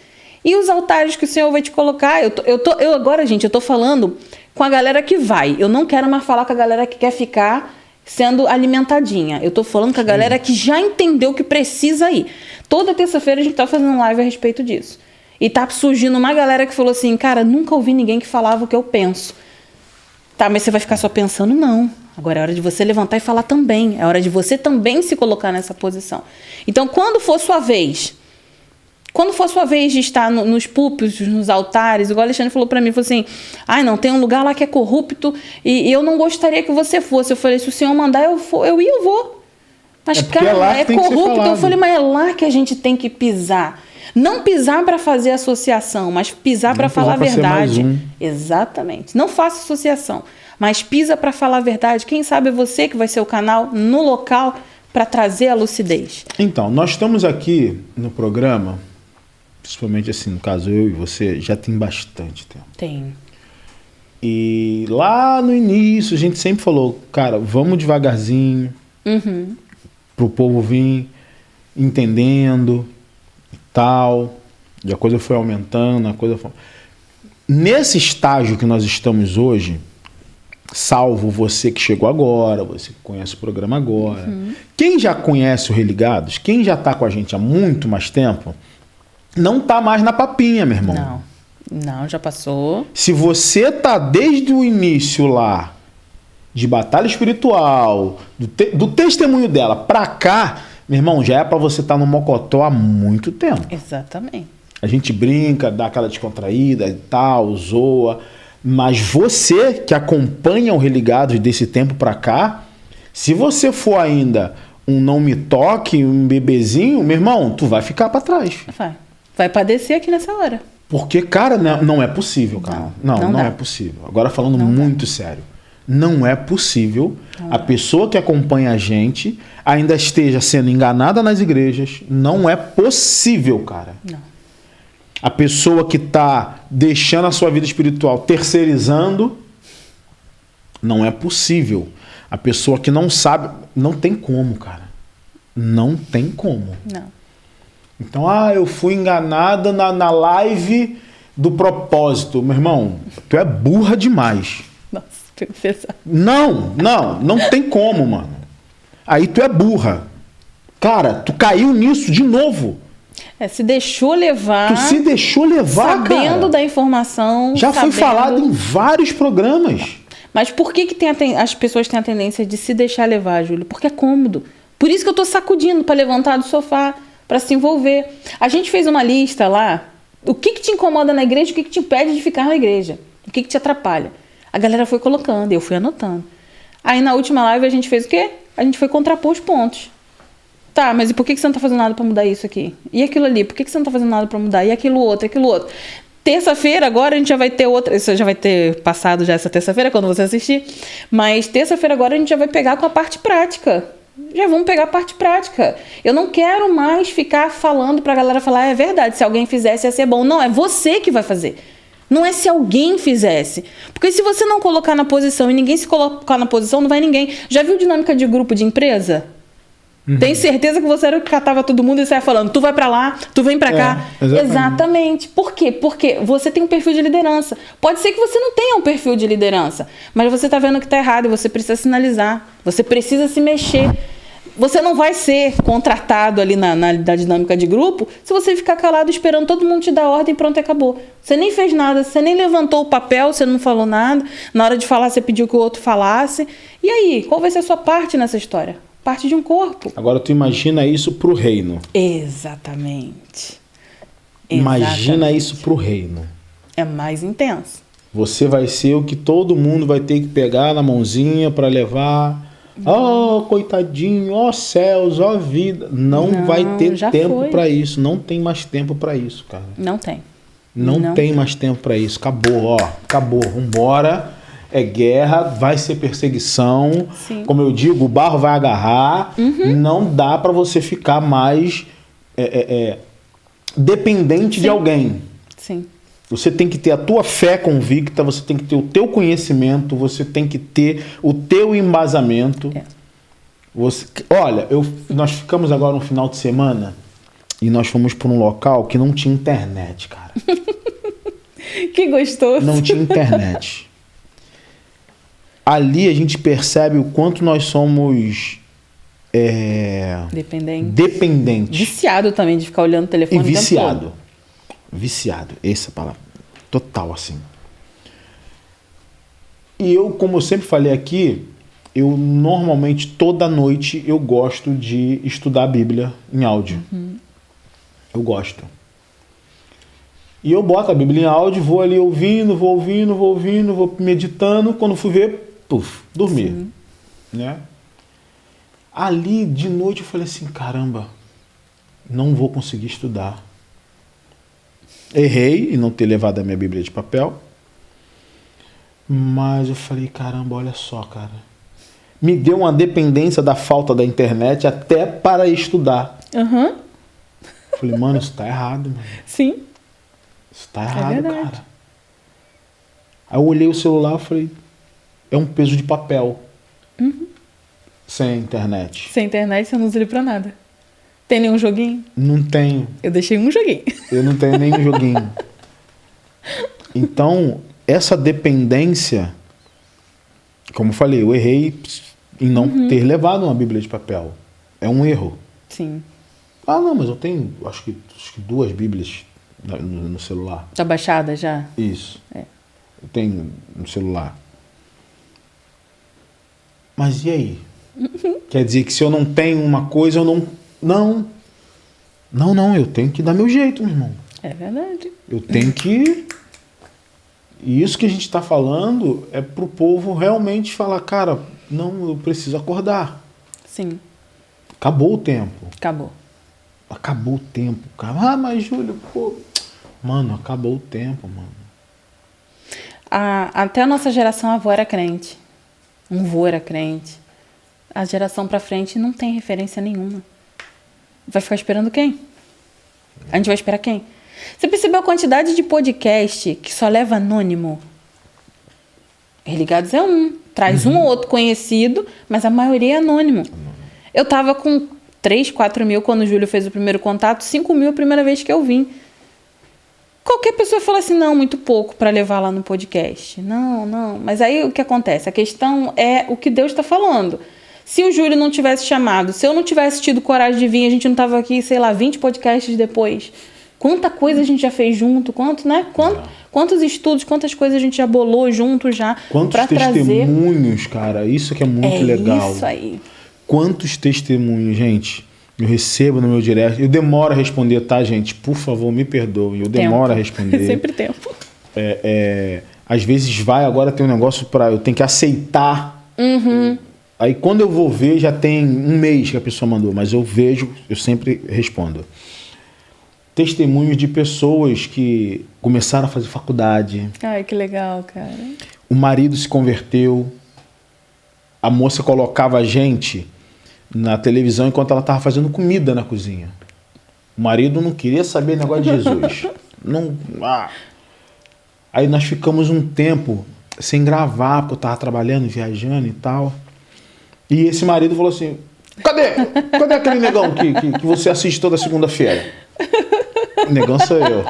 E os altares que o Senhor vai te colocar? Eu agora, gente, eu tô falando com a galera que vai. Eu não quero mais falar com a galera que quer ficar sendo alimentadinha. Eu tô falando com a galera que já entendeu que precisa ir. Toda terça-feira a gente tá fazendo live a respeito disso. E tá surgindo uma galera que falou assim, cara, nunca ouvi ninguém que falava o que eu penso. Tá, mas você vai ficar só pensando? Não. Agora é hora de você levantar e falar também. É hora de você também se colocar nessa posição. Então, quando for sua vez de estar nos púlpitos, nos altares, igual o Alexandre falou pra mim, falou assim, não, tem um lugar lá que é corrupto e eu não gostaria que você fosse. Eu falei, se o Senhor mandar, eu vou. Mas, cara, é corrupto. Então eu falei, mas é lá que a gente tem que pisar. Não pisar para fazer associação, mas pisar para falar a verdade. Exatamente. Não faça associação, mas pisa para falar a verdade. Quem sabe é você que vai ser o canal no local para trazer a lucidez. Então, nós estamos aqui no programa, principalmente assim, no caso eu e você, já tem bastante tempo. Tem. E lá no início a gente sempre falou, cara, vamos devagarzinho, pro povo vir entendendo e tal. E a coisa foi aumentando, Nesse estágio que nós estamos hoje, salvo você que chegou agora, você que conhece o programa agora, quem já conhece o Religados, quem já está com a gente há muito mais tempo, não tá mais na papinha, meu irmão. Não, já passou. Se você tá desde o início lá, de batalha espiritual, do testemunho dela pra cá, meu irmão, já é pra você estar no mocotó há muito tempo. Exatamente. A gente brinca, dá aquela descontraída e tal, zoa, mas você que acompanha o Religados desse tempo pra cá, se você for ainda um não me toque, um bebezinho, meu irmão, tu vai ficar pra trás. Vai padecer aqui nessa hora. Porque, cara, não é possível, cara. Não é possível. Agora falando muito sério. Não é possível a pessoa que acompanha a gente ainda esteja sendo enganada nas igrejas. Não é possível, cara. Não. A pessoa que está deixando a sua vida espiritual terceirizando, não é possível. A pessoa que não sabe, não tem como, cara. Não tem como. Não. Então, eu fui enganada na live do propósito. Meu irmão, tu é burra demais. Nossa, pesado. Não tem como, mano. Aí tu é burra. Cara, tu caiu nisso de novo. Se deixou levar. Tu se deixou levar, sabendo cara. Da informação. Já foi falado em vários programas. Mas por que as pessoas têm a tendência de se deixar levar, Júlio? Porque é cômodo. Por isso que eu tô sacudindo para levantar do sofá, para se envolver. A gente fez uma lista lá. O que te incomoda na igreja, o que te impede de ficar na igreja? O que te atrapalha? A galera foi colocando, eu fui anotando. Aí na última live a gente fez o quê? A gente foi contrapor os pontos. Tá, mas e por que você não tá fazendo nada pra mudar isso aqui? E aquilo ali, por que você não tá fazendo nada pra mudar? E aquilo outro. Terça-feira agora a gente já vai ter outra... Isso já vai ter passado já essa terça-feira, quando você assistir. Mas terça-feira agora a gente já vai pegar com a parte prática. Já vamos pegar a parte prática. Eu não quero mais ficar falando pra galera falar, é verdade, se alguém fizesse ia ser bom. Não, é você que vai fazer. Não é se alguém fizesse. Porque se você não colocar na posição e ninguém se colocar na posição, não vai ninguém. Já viu dinâmica de grupo de empresa? Tem certeza que você era o que catava todo mundo e saia falando, tu vai pra lá, tu vem pra cá. Exatamente. Por quê? Porque você tem um perfil de liderança. Pode ser que você não tenha um perfil de liderança, mas você tá vendo que tá errado e você precisa sinalizar. Você precisa se mexer. Você não vai ser contratado ali na dinâmica de grupo se você ficar calado esperando todo mundo te dar ordem e pronto, acabou. Você nem fez nada, você nem levantou o papel, você não falou nada. Na hora de falar, você pediu que o outro falasse. E aí, qual vai ser a sua parte nessa história? Parte de um corpo. Agora tu imagina isso pro reino. Exatamente. Imagina isso pro reino. É mais intenso. Você vai ser o que todo mundo vai ter que pegar na mãozinha para levar. Oh, coitadinho, ó céus, ó vida. Não vai ter tempo para isso. Não tem mais tempo para isso, cara. Não tem. Não tem mais tempo para isso. Acabou, ó. Acabou. Vambora. É guerra, vai ser perseguição. Sim. Como eu digo, o barro vai agarrar. Não dá para você ficar mais dependente de alguém. Sim. Você tem que ter a tua fé convicta, você tem que ter o teu conhecimento, você tem que ter o teu embasamento. Olha, nós ficamos agora no final de semana e nós fomos para um local que não tinha internet, cara. Que gostoso. Não tinha internet. Ali a gente percebe o quanto nós somos dependentes. Viciado também de ficar olhando o telefone. E viciado. Viciado, essa é a palavra. Total, assim. E eu, como eu sempre falei aqui, eu normalmente, toda noite, eu gosto de estudar a Bíblia em áudio. Eu gosto. E eu boto a Bíblia em áudio, vou ali ouvindo, vou meditando. Quando fui ver, dormir. Né? Ali, de noite, eu falei assim, caramba, não vou conseguir estudar. Errei em não ter levado a minha Bíblia de papel. Mas eu falei, caramba, olha só, cara. Me deu uma dependência da falta da internet até para estudar. Falei, mano, isso tá errado, mano. Sim. Isso tá errado, cara. Aí eu olhei o celular e falei, é um peso de papel. Sem internet. Sem internet você não usa ele pra nada. Tem nenhum joguinho? Não tenho. Eu deixei um joguinho. Eu não tenho nenhum joguinho. Então, essa dependência, como eu falei, eu errei em não ter levado uma Bíblia de papel. É um erro. Sim. Ah, não, mas eu tenho, acho que 2 Bíblias no celular. Tá baixada já? Isso. Eu tenho no celular. Mas e aí? Quer dizer que se eu não tenho uma coisa, eu não... Não, eu tenho que dar meu jeito, meu irmão. É verdade. Eu tenho que... E isso que a gente está falando é pro povo realmente falar, cara, não, eu preciso acordar. Sim. Acabou o tempo. Acabou o tempo, cara. Ah, mas Júlio, pô... Mano, acabou o tempo, mano. Até a nossa geração, a avó era crente. Um vô era crente. A geração pra frente não tem referência nenhuma. Vai ficar esperando quem? A gente vai esperar quem? Você percebeu a quantidade de podcast que só leva anônimo? Religados é um. Traz um ou outro conhecido, mas a maioria é anônimo. Eu tava com 3, 4 mil quando o Júlio fez o primeiro contato, 5 mil a primeira vez que eu vim. Qualquer pessoa fala assim, não, muito pouco para levar lá no podcast. Não. Mas aí o que acontece? A questão é o que Deus está falando. Se o Júlio não tivesse chamado, se eu não tivesse tido coragem de vir, a gente não tava aqui, sei lá, 20 podcasts depois. Quanta coisa a gente já fez junto, quantos estudos, quantas coisas a gente já bolou junto já. Quantos testemunhos, cara, isso que é muito legal. Isso aí. Quantos testemunhos, gente, eu recebo no meu direct. Eu demoro a responder, tá, gente? Por favor, me perdoem. Eu demoro a responder. Sempre tempo. Às vezes agora tem um negócio eu tenho que aceitar. Aí quando eu vou ver, já tem um mês que a pessoa mandou, mas eu vejo, eu sempre respondo. Testemunhos de pessoas que começaram a fazer faculdade. Ai, que legal, cara. O marido se converteu. A moça colocava a gente na televisão enquanto ela estava fazendo comida na cozinha. O marido não queria saber negócio de Jesus. Aí nós ficamos um tempo sem gravar, porque eu estava trabalhando, viajando e tal. E esse marido falou assim, Cadê aquele negão que você assiste toda segunda-feira? O negão sou eu.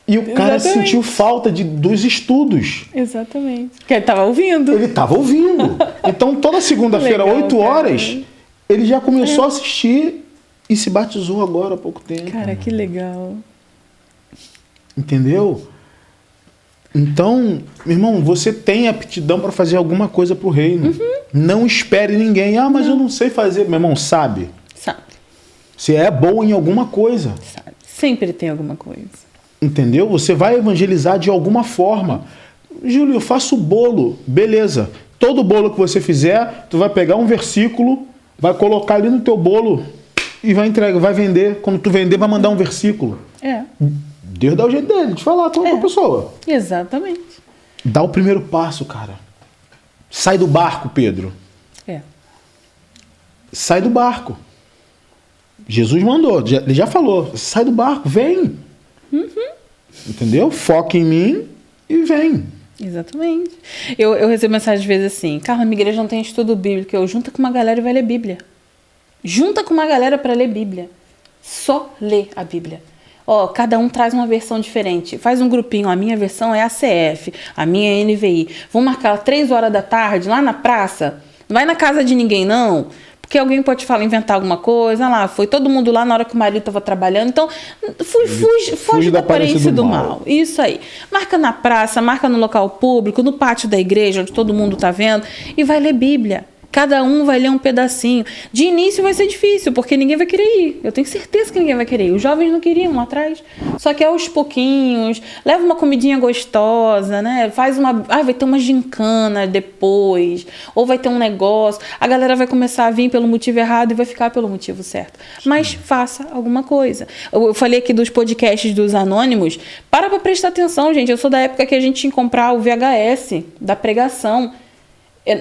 E o cara sentiu falta dos estudos. Exatamente. Porque ele estava ouvindo. Ele estava ouvindo. Então, toda segunda-feira, 8 horas, ele já começou a assistir e se batizou agora há pouco tempo. Cara, que legal. Entendeu? Então, meu irmão, você tem aptidão para fazer alguma coisa pro reino. Não espere ninguém. Ah, mas eu não sei fazer. Meu irmão, sabe? Sabe. Você é bom em alguma coisa. Sabe. Sempre tem alguma coisa. Entendeu? Você vai evangelizar de alguma forma. Júlio, eu faço bolo. Beleza. Todo bolo que você fizer, tu vai pegar um versículo, vai colocar ali no teu bolo e vai entregar, vai vender. Quando tu vender, vai mandar um versículo. Deus dá o jeito dele de falar com a pessoa. Exatamente. Dá o primeiro passo, cara. Sai do barco, Pedro. Sai do barco. Jesus mandou, ele já falou. Sai do barco, vem. Entendeu? Foca em mim e vem. Exatamente. Eu recebo mensagem às vezes assim: Carla, minha igreja não tem estudo bíblico. Eu junta com uma galera e vai ler Bíblia. Junta com uma galera para ler Bíblia. Só lê a Bíblia. Ó, cada um traz uma versão diferente. Faz um grupinho. A minha versão é a CF, a minha é NVI. Vamos marcar 3 horas da tarde lá na praça. Não vai na casa de ninguém, não. Porque alguém pode inventar alguma coisa. Lá, foi todo mundo lá na hora que o marido estava trabalhando. Então, foge da aparência do mal. Isso aí. Marca na praça, marca no local público, no pátio da igreja, onde todo mundo está vendo. E vai ler Bíblia. Cada um vai ler um pedacinho. De início vai ser difícil, porque ninguém vai querer ir. Eu tenho certeza que ninguém vai querer ir. Os jovens não queriam lá atrás. Só que aos pouquinhos, leva uma comidinha gostosa, né? Faz uma... vai ter uma gincana depois. Ou vai ter um negócio. A galera vai começar a vir pelo motivo errado e vai ficar pelo motivo certo. Mas faça alguma coisa. Eu falei aqui dos podcasts dos anônimos. Para prestar atenção, gente. Eu sou da época que a gente tinha que comprar o VHS da pregação.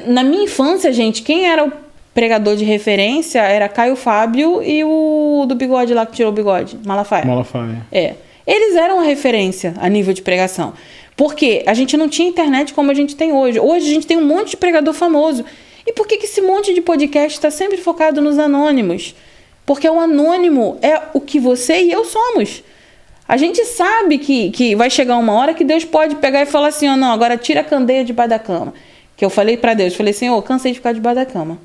Na minha infância, gente, quem era o pregador de referência era Caio Fábio e o do bigode lá que tirou o bigode, Malafaia. Eles eram a referência a nível de pregação. Porque a gente não tinha internet como a gente tem hoje. Hoje a gente tem um monte de pregador famoso. E por que esse monte de podcast está sempre focado nos anônimos? Porque o anônimo é o que você e eu somos. A gente sabe que vai chegar uma hora que Deus pode pegar e falar assim, não, agora tira a candeia debaixo da cama. Que eu falei para Deus, falei, Senhor, cansei de ficar debaixo da cama.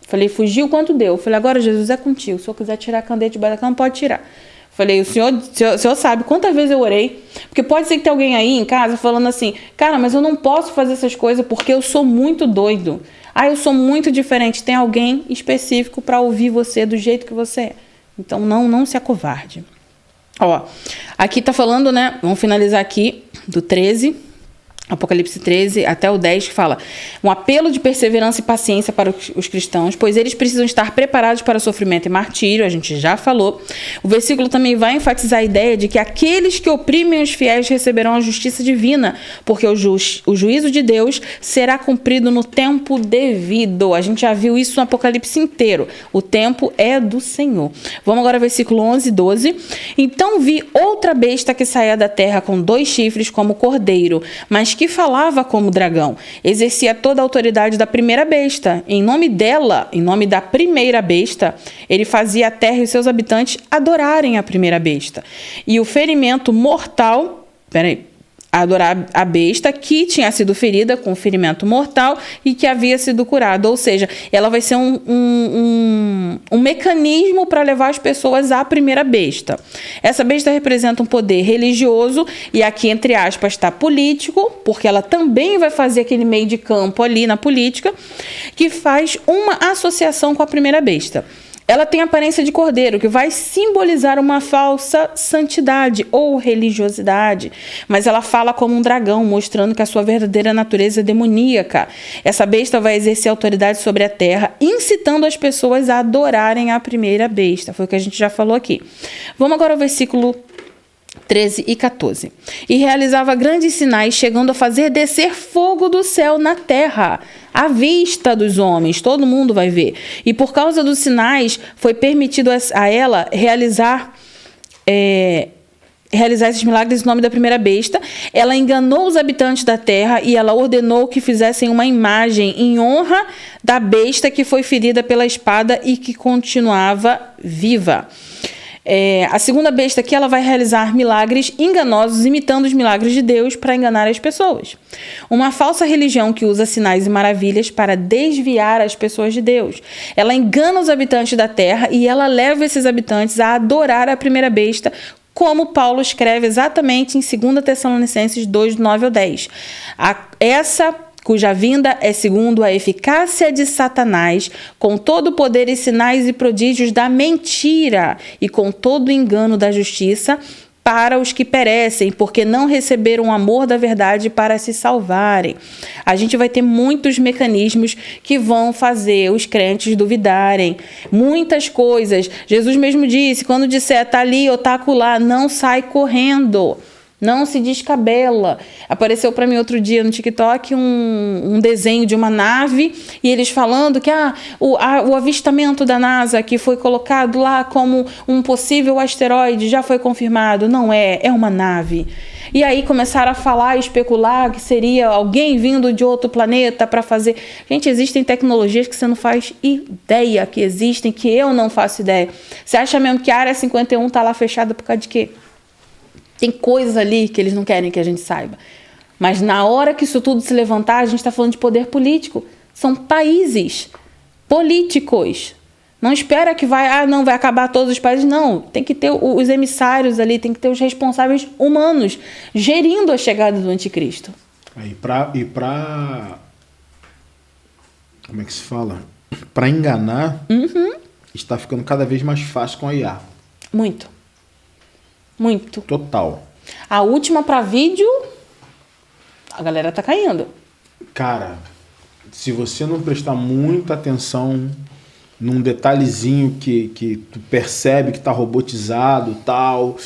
Falei, fugiu quanto deu. Eu falei, agora Jesus é contigo. Se eu quiser tirar a candeia debaixo da cama, pode tirar. Falei, o senhor sabe quantas vezes eu orei. Porque pode ser que tenha alguém aí em casa falando assim, cara, mas eu não posso fazer essas coisas porque eu sou muito doido. Eu sou muito diferente. Tem alguém específico para ouvir você do jeito que você é. Então não se acovarde. Ó, aqui tá falando, né? Vamos finalizar aqui do 13. Apocalipse 13 até o 10, que fala um apelo de perseverança e paciência para os cristãos, pois eles precisam estar preparados para sofrimento e martírio, a gente já falou. O versículo também vai enfatizar a ideia de que aqueles que oprimem os fiéis receberão a justiça divina, porque o juízo de Deus será cumprido no tempo devido. A gente já viu isso no Apocalipse inteiro. O tempo é do Senhor. Vamos agora ao versículo 11 e 12. Então vi outra besta que saía da terra com 2 chifres como cordeiro, mas que falava como dragão, exercia toda a autoridade da primeira besta. Em nome dela, em nome da primeira besta, ele fazia a terra e seus habitantes adorarem a primeira besta. E o ferimento mortal... adorar a besta que tinha sido ferida com ferimento mortal e que havia sido curada. Ou seja, ela vai ser um mecanismo para levar as pessoas à primeira besta. Essa besta representa um poder religioso e aqui, entre aspas, está político, porque ela também vai fazer aquele meio de campo ali na política, que faz uma associação com a primeira besta. Ela tem aparência de cordeiro, que vai simbolizar uma falsa santidade ou religiosidade. Mas ela fala como um dragão, mostrando que a sua verdadeira natureza é demoníaca. Essa besta vai exercer autoridade sobre a terra, incitando as pessoas a adorarem a primeira besta. Foi o que a gente já falou aqui. Vamos agora ao versículo 13 e 14. E realizava grandes sinais, chegando a fazer descer fogo do céu na terra, à vista dos homens, todo mundo vai ver. E por causa dos sinais, foi permitido a ela realizar realizar esses milagres em nome da primeira besta. Ela enganou os habitantes da terra e ela ordenou que fizessem uma imagem em honra da besta que foi ferida pela espada e que continuava viva. A segunda besta aqui, ela vai realizar milagres enganosos, imitando os milagres de Deus para enganar as pessoas. Uma falsa religião que usa sinais e maravilhas para desviar as pessoas de Deus. Ela engana os habitantes da terra e ela leva esses habitantes a adorar a primeira besta, como Paulo escreve exatamente em 2 Tessalonicenses 2, 9 ao 10. Essa cuja vinda é segundo a eficácia de Satanás, com todo o poder e sinais e prodígios da mentira e com todo o engano da justiça, para os que perecem, porque não receberam o amor da verdade para se salvarem. A gente vai ter muitos mecanismos que vão fazer os crentes duvidarem. Muitas coisas. Jesus mesmo disse, quando disser está ali ou está acolá, não sai correndo. Não se descabela. Apareceu para mim outro dia no TikTok um desenho de uma nave e eles falando que o avistamento da NASA que foi colocado lá como um possível asteroide já foi confirmado. Não é uma nave. E aí começaram a falar e especular que seria alguém vindo de outro planeta para fazer... Gente, existem tecnologias que você não faz ideia que existem, que eu não faço ideia. Você acha mesmo que a Área 51 está lá fechada por causa de quê? Tem coisas ali que eles não querem que a gente saiba. Mas na hora que isso tudo se levantar, a gente está falando de poder político. São países políticos. Não espera que vai acabar todos os países. Não, tem que ter os emissários ali, tem que ter os responsáveis humanos gerindo a chegada do anticristo. Como é que se fala? Para enganar, está ficando cada vez mais fácil com a IA. Muito. Total. A última para vídeo, a galera tá caindo. Cara, se você não prestar muita atenção num detalhezinho que tu percebe que tá robotizado e tal,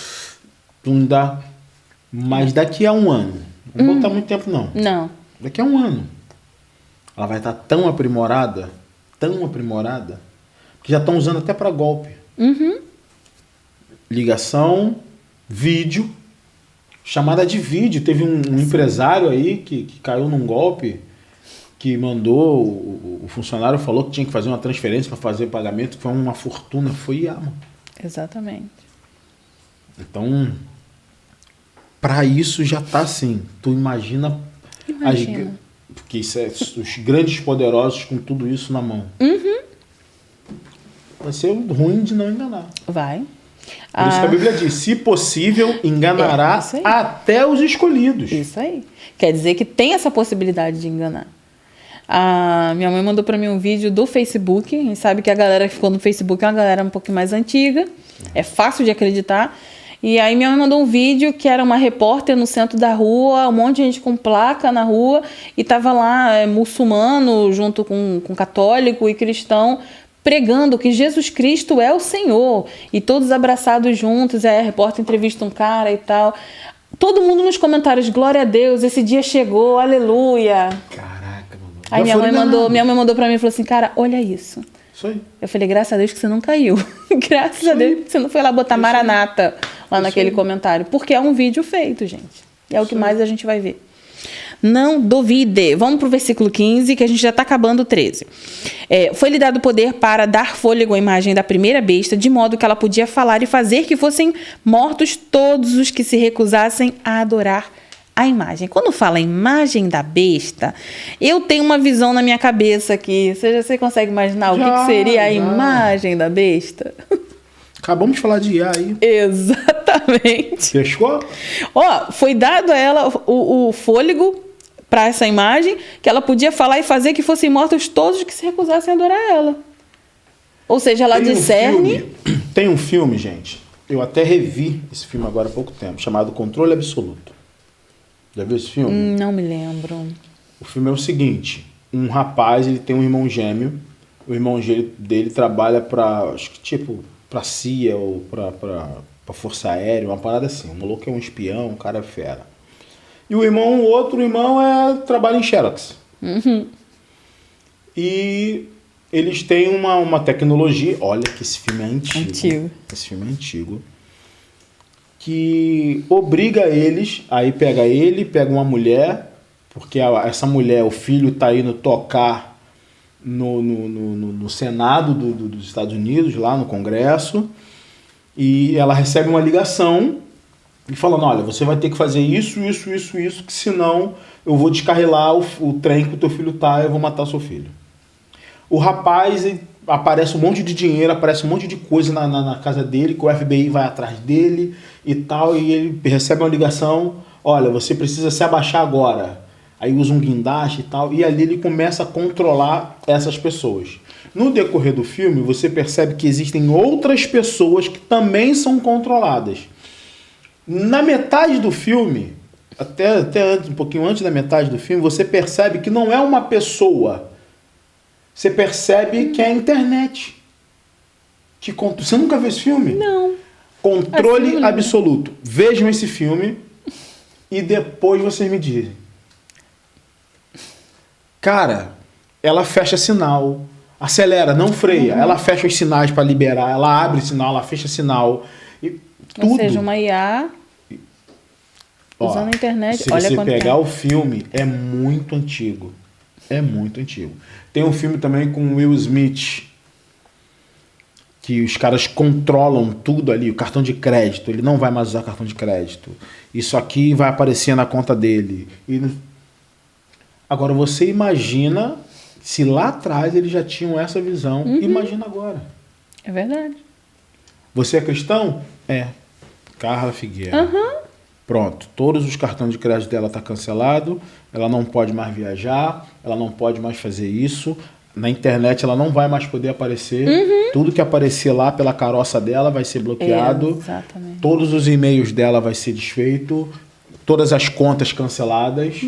tu não dá. Mas daqui a um ano, não vou botar muito tempo não. Não. Daqui a um ano, ela vai estar tão aprimorada, que já estão usando até para golpe. Ligação, vídeo, chamada de vídeo. Teve um empresário aí que caiu num golpe, que mandou, o funcionário falou que tinha que fazer uma transferência para fazer pagamento, foi uma fortuna, foi IA, mano. Exatamente. Então, para isso já tá assim. Tu imagina. Porque isso é os grandes poderosos com tudo isso na mão. Vai ser ruim de não enganar. Vai. Por isso que a Bíblia diz, se possível, enganará até os escolhidos. Isso aí. Quer dizer que tem essa possibilidade de enganar. A minha mãe mandou para mim um vídeo do Facebook. A gente sabe que a galera que ficou no Facebook é uma galera um pouquinho mais antiga. É fácil de acreditar. E aí minha mãe mandou um vídeo que era uma repórter no centro da rua, um monte de gente com placa na rua, e tava lá muçulmano junto com católico e cristão, pregando que Jesus Cristo é o Senhor, e todos abraçados juntos. Aí a repórter entrevista um cara e tal. Todo mundo nos comentários, glória a Deus, esse dia chegou, aleluia. Caraca, mano. Aí minha mãe mandou pra mim e falou assim, cara, olha isso. Isso aí. Eu falei, graças a Deus que você não caiu. Graças a Deus que você não foi lá botar Maranata lá naquele comentário. Porque é um vídeo feito, gente. É o que mais a gente vai ver. Não duvide. Vamos para o versículo 15, que a gente já está acabando o 13. Foi-lhe dado poder para dar fôlego à imagem da primeira besta, de modo que ela podia falar e fazer que fossem mortos todos os que se recusassem a adorar a imagem. Quando fala imagem da besta, eu tenho uma visão na minha cabeça aqui. Você consegue imaginar o que seria a imagem da besta? Acabamos de falar de IA aí. Exatamente. Fechou? Foi dado a ela o fôlego para essa imagem, que ela podia falar e fazer que fossem mortos todos que se recusassem a adorar ela. Ou seja, ela discerne... Tem um filme, gente, eu até revi esse filme agora há pouco tempo, chamado Controle Absoluto. Já viu esse filme? Não me lembro. O filme é o seguinte, um rapaz, ele tem um irmão gêmeo, o irmão dele trabalha para CIA ou para Força Aérea, uma parada assim. O maluco é um espião, um cara fera. E o outro irmão trabalha em Xerox. E eles têm uma tecnologia... Olha que esse filme é antigo. Esse filme é antigo. que obriga eles, aí pega uma mulher, porque essa mulher, o filho tá indo tocar no Senado dos Estados Unidos, lá no Congresso, e ela recebe uma ligação e falando, olha, você vai ter que fazer isso, que senão eu vou descarrilar o trem que o teu filho tá e eu vou matar seu filho. O rapaz, aparece um monte de dinheiro, aparece um monte de coisa na casa dele, que o FBI vai atrás dele e tal, e ele recebe uma ligação, olha, você precisa se abaixar agora. Aí usa um guindaste e tal, e ali ele começa a controlar essas pessoas. No decorrer do filme, você percebe que existem outras pessoas que também são controladas. Na metade do filme, até um pouquinho antes da metade do filme, você percebe que não é uma pessoa. Você percebe que é a internet. Você nunca viu esse filme? Não. Controle assim, absoluto. Vejam esse filme e depois vocês me dizem. Cara, ela fecha sinal, acelera, não freia. Ela fecha os sinais para liberar, ela abre sinal, ela fecha sinal. Ou seja, uma IA usando a internet. Se você pegar o filme, é muito antigo. É muito antigo. Tem um filme também com Will Smith, que os caras controlam tudo ali, o cartão de crédito, ele não vai mais usar cartão de crédito. Isso aqui vai aparecer na conta dele. Agora, você imagina se lá atrás eles já tinham essa visão. Imagina agora. É verdade. Você é cristão? É. Carla Figueira. Pronto, todos os cartões de crédito dela estão cancelados, ela não pode mais viajar, ela não pode mais fazer isso, na internet ela não vai mais poder aparecer, tudo que aparecer lá pela caroça dela vai ser bloqueado, Exatamente. Todos os e-mails dela vai ser desfeito, todas as contas canceladas.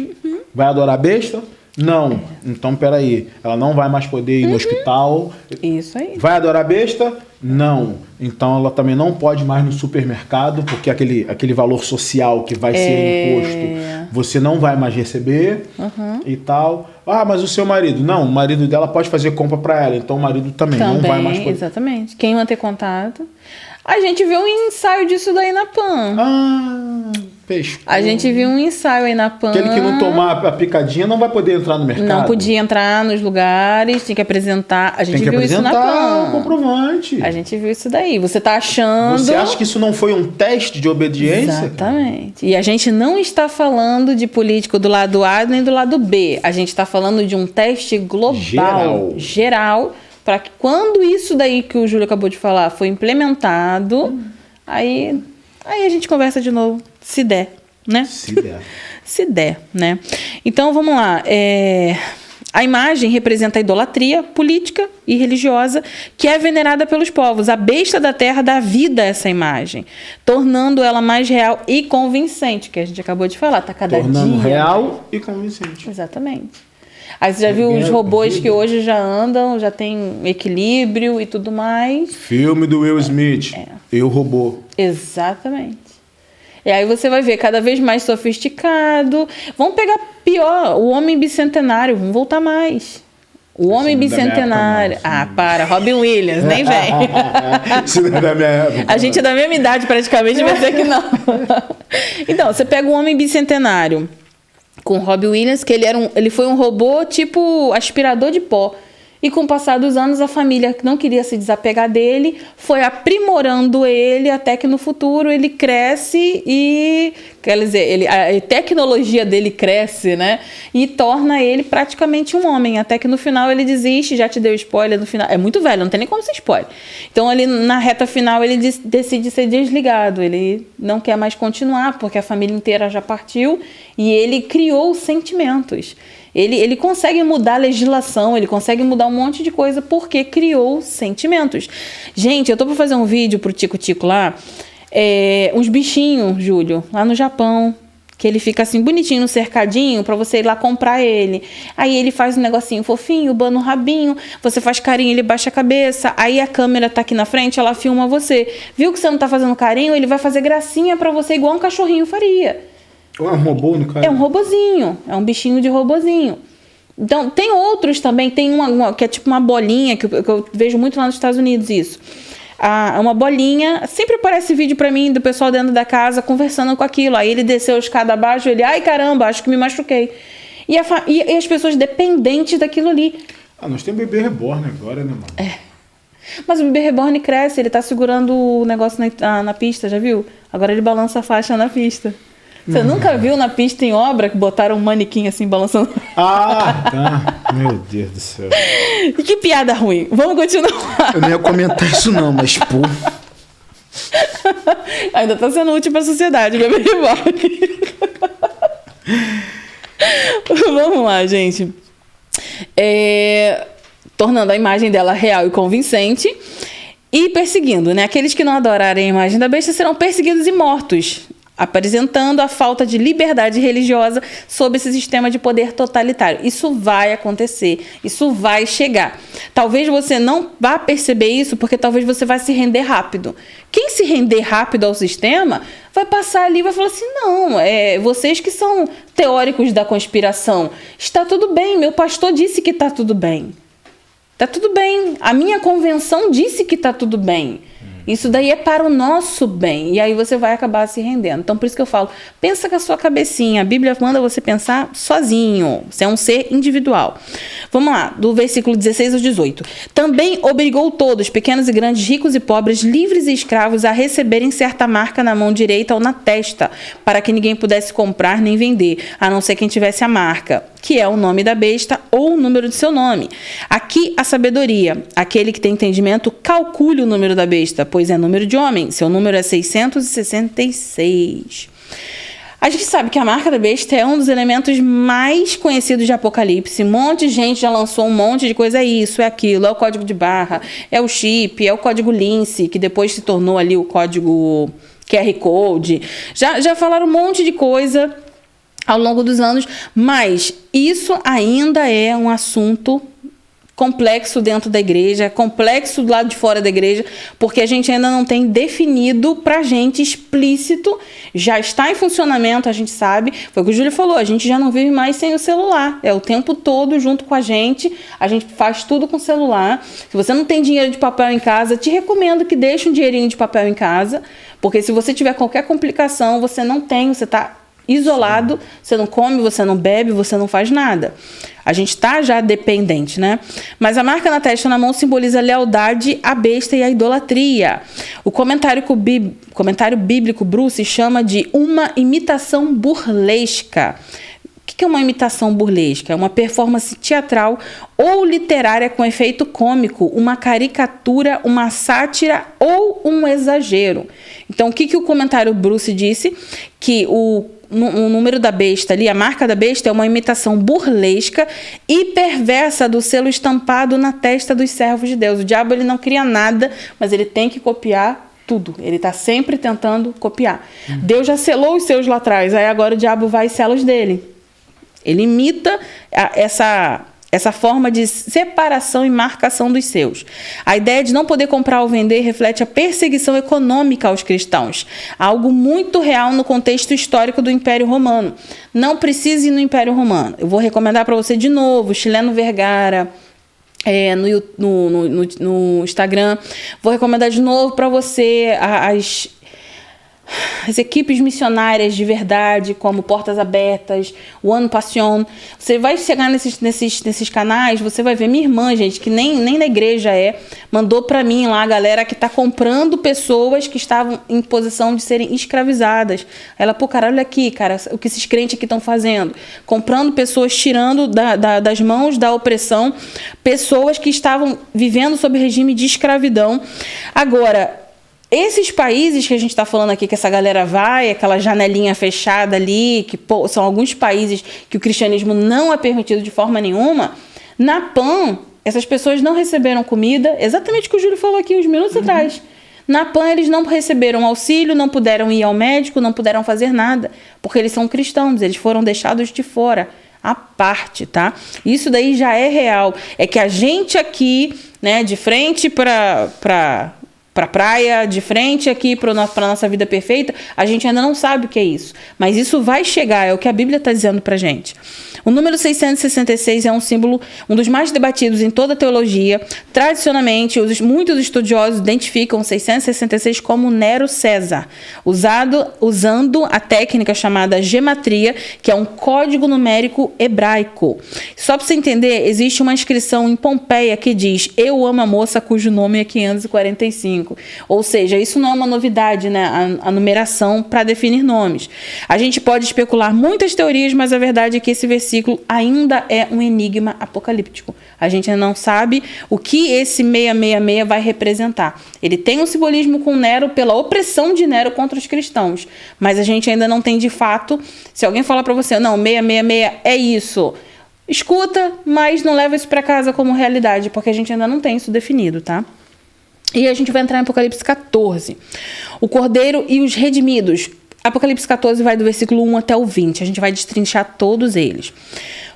Vai adorar besta? Não. Então, peraí, ela não vai mais poder ir no hospital. Isso aí. Vai adorar besta? Não. Então ela também não pode mais no supermercado, porque aquele valor social que vai ser imposto, você não vai mais receber e tal. Ah, mas o seu marido? Não, o marido dela pode fazer compra para ela, então o marido também não vai mais poder. Exatamente. Quem manter contato. A gente viu um ensaio disso daí na PAN. Peixe. A gente viu um ensaio aí na PAN. Aquele que não tomar a picadinha não vai poder entrar no mercado. Não podia entrar nos lugares, tinha que apresentar. A gente viu isso na PAN. O comprovante. A gente viu isso daí. Você tá achando... Você acha que isso não foi um teste de obediência? Exatamente. E a gente não está falando de político do lado A nem do lado B. A gente está falando de um teste global, geral, para que quando isso daí que o Júlio acabou de falar for implementado, aí a gente conversa de novo, se der, né? Se der. Se der, né? Então, vamos lá. A imagem representa a idolatria política e religiosa que é venerada pelos povos. A besta da terra dá vida a essa imagem, tornando ela mais real e convincente, que a gente acabou de falar. Tá cada tornando dia real e convincente. Exatamente. Aí você já viu os robôs que hoje já andam, já tem equilíbrio e tudo mais. Filme do Will Smith, Eu, Robô. Exatamente. E aí você vai ver cada vez mais sofisticado. Vamos pegar pior, o Homem Bicentenário, vamos voltar mais. O Homem Bicentenário. Para, Robin Williams, nem vem. Isso não é da minha época. A gente é da mesma idade praticamente, vai dizer que não. Então, você pega o Homem Bicentenário com Robin Williams, que ele foi um robô tipo aspirador de pó. E com o passar dos anos, a família que não queria se desapegar dele foi aprimorando ele até que no futuro ele cresce e, quer dizer, a tecnologia dele cresce, né? E torna ele praticamente um homem. Até que no final ele desiste, já te deu spoiler no final. É muito velho, não tem nem como ser spoiler. Então, ali na reta final, ele decide ser desligado. Ele não quer mais continuar, porque a família inteira já partiu e ele criou sentimentos. Ele consegue mudar a legislação, ele consegue mudar um monte de coisa porque criou sentimentos. Gente, eu tô pra fazer um vídeo pro Tico Tico lá, uns bichinhos, Júlio, lá no Japão, que ele fica assim bonitinho no cercadinho pra você ir lá comprar ele. Aí ele faz um negocinho fofinho, bana o rabinho, você faz carinho, ele baixa a cabeça, aí a câmera tá aqui na frente, ela filma você. Viu que você não tá fazendo carinho? Ele vai fazer gracinha pra você igual um cachorrinho faria. É um robô, no caso? É um robozinho, é um bichinho de robozinho. Então, tem outros também, tem uma que é tipo uma bolinha, que eu vejo muito lá nos Estados Unidos isso. uma bolinha. Sempre aparece vídeo pra mim do pessoal dentro da casa conversando com aquilo. Aí ele desceu a escada abaixo, ele, ai caramba, acho que me machuquei. E as pessoas dependentes daquilo ali. Nós temos bebê reborn agora, né, mano? Mas o bebê reborn cresce, ele tá segurando o negócio na pista, já viu? Agora ele balança a faixa na pista. Você nunca viu na pista em obra que botaram um manequim assim balançando? Tá. Meu Deus do céu. Que piada ruim. Vamos continuar. Eu não ia comentar isso não, mas pô... Ainda tá sendo útil pra sociedade, bebê reborn. Vamos lá, gente. Tornando a imagem dela real e convincente e perseguindo, né? Aqueles que não adorarem a imagem da besta serão perseguidos e mortos, apresentando a falta de liberdade religiosa sob esse sistema de poder totalitário. Isso vai acontecer, isso vai chegar. Talvez você não vá perceber isso, porque talvez você vai se render rápido. Quem se render rápido ao sistema vai passar ali e vai falar assim, não, vocês que são teóricos da conspiração, está tudo bem, meu pastor disse que está tudo bem. Tá tudo bem. A minha convenção disse que tá tudo bem. Isso daí é para o nosso bem. E aí você vai acabar se rendendo. Então, por isso que eu falo, pensa com a sua cabecinha. A Bíblia manda você pensar sozinho. Você é um ser individual. Vamos lá, do versículo 16 ao 18. Também obrigou todos, pequenos e grandes, ricos e pobres, livres e escravos, a receberem certa marca na mão direita ou na testa, para que ninguém pudesse comprar nem vender, a não ser quem tivesse a marca, que é o nome da besta ou o número de seu nome. Aqui a sabedoria. Aquele que tem entendimento, calcule o número da besta, pois é número de homem. Seu número é 666. A gente sabe que a marca da besta é um dos elementos mais conhecidos de Apocalipse. Um monte de gente já lançou um monte de coisa. É isso, é aquilo, é o código de barra, é o chip, é o código Lince, que depois se tornou ali o código QR Code. Já falaram um monte de coisa ao longo dos anos, mas isso ainda é um assunto complexo dentro da igreja, complexo do lado de fora da igreja, porque a gente ainda não tem definido pra gente explícito, já está em funcionamento, a gente sabe, foi o que o Júlio falou, a gente já não vive mais sem o celular, é o tempo todo junto com a gente faz tudo com o celular. Se você não tem dinheiro de papel em casa, te recomendo que deixe um dinheirinho de papel em casa, porque se você tiver qualquer complicação, você não tem, você está isolado, você não come, você não bebe, você não faz nada. A gente está já dependente, né? Mas a marca na testa e na mão simboliza a lealdade à besta e à idolatria. O comentário bíblico Bruce chama de uma imitação burlesca. O que é uma imitação burlesca? É uma performance teatral ou literária com efeito cômico, uma caricatura, uma sátira ou um exagero. Então, o que o comentário Bruce disse? Que o número da besta ali, a marca da besta, é uma imitação burlesca e perversa do selo estampado na testa dos servos de Deus. O diabo ele não cria nada, mas ele tem que copiar tudo. Ele está sempre tentando copiar. Deus já selou os seus lá atrás, aí agora o diabo vai e sela os dele. Ele imita essa forma de separação e marcação dos seus. A ideia de não poder comprar ou vender reflete a perseguição econômica aos cristãos, algo muito real no contexto histórico do Império Romano. Não precise ir no Império Romano. Eu vou recomendar para você de novo, Chileno Vergara, no Instagram. Vou recomendar de novo para você as equipes missionárias de verdade, como Portas Abertas, One Passion. Você vai chegar nesses canais, você vai ver minha irmã, gente, que nem na igreja mandou para mim lá a galera que tá comprando pessoas que estavam em posição de serem escravizadas. Ela, pô, cara, olha aqui, cara, o que esses crentes aqui estão fazendo. Comprando pessoas, tirando das mãos da opressão, pessoas que estavam vivendo sob regime de escravidão. Agora, esses países que a gente está falando aqui, que essa galera vai, aquela janelinha fechada ali, que são alguns países que o cristianismo não é permitido de forma nenhuma, na PAN, essas pessoas não receberam comida, exatamente o que o Júlio falou aqui uns minutos atrás. Na PAN, eles não receberam auxílio, não puderam ir ao médico, não puderam fazer nada, porque eles são cristãos, eles foram deixados de fora, à parte, tá? Isso daí já é real. É que a gente aqui, né, de frente para para a praia, de frente aqui para a nossa vida perfeita, a gente ainda não sabe o que é isso. Mas isso vai chegar, é o que a Bíblia está dizendo para a gente. O número 666 é um símbolo, um dos mais debatidos em toda a teologia. Tradicionalmente, muitos estudiosos identificam 666 como Nero César, usando a técnica chamada gematria, que é um código numérico hebraico. Só para você entender, existe uma inscrição em Pompeia que diz: eu amo a moça cujo nome é 545. Ou seja, isso não é uma novidade, né? A numeração para definir nomes. A gente pode especular muitas teorias, mas a verdade é que esse versículo ainda é um enigma apocalíptico. A gente ainda não sabe o que esse 666 vai representar. Ele tem um simbolismo com Nero pela opressão de Nero contra os cristãos, mas a gente ainda não tem de fato. Se alguém falar para você, não, 666 é isso, escuta, mas não leva isso para casa como realidade, porque a gente ainda não tem isso definido, tá? E a gente vai entrar em Apocalipse 14. O Cordeiro e os Redimidos. Apocalipse 14 vai do versículo 1 até o 20. A gente vai destrinchar todos eles.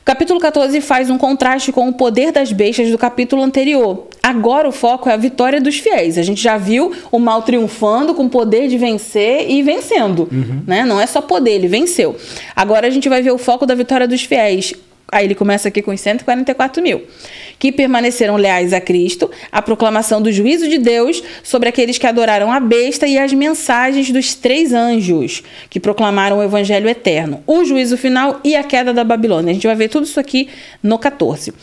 O capítulo 14 faz um contraste com o poder das bestas do capítulo anterior. Agora o foco é a vitória dos fiéis. A gente já viu o mal triunfando com o poder de vencer e vencendo. Né? Não é só poder, ele venceu. Agora a gente vai ver o foco da vitória dos fiéis. Aí ele começa aqui com os 144 mil, que permaneceram leais a Cristo, a proclamação do juízo de Deus sobre aqueles que adoraram a besta e as mensagens dos 3 anjos, que proclamaram o evangelho eterno, o juízo final e a queda da Babilônia. A gente vai ver tudo isso aqui no 14.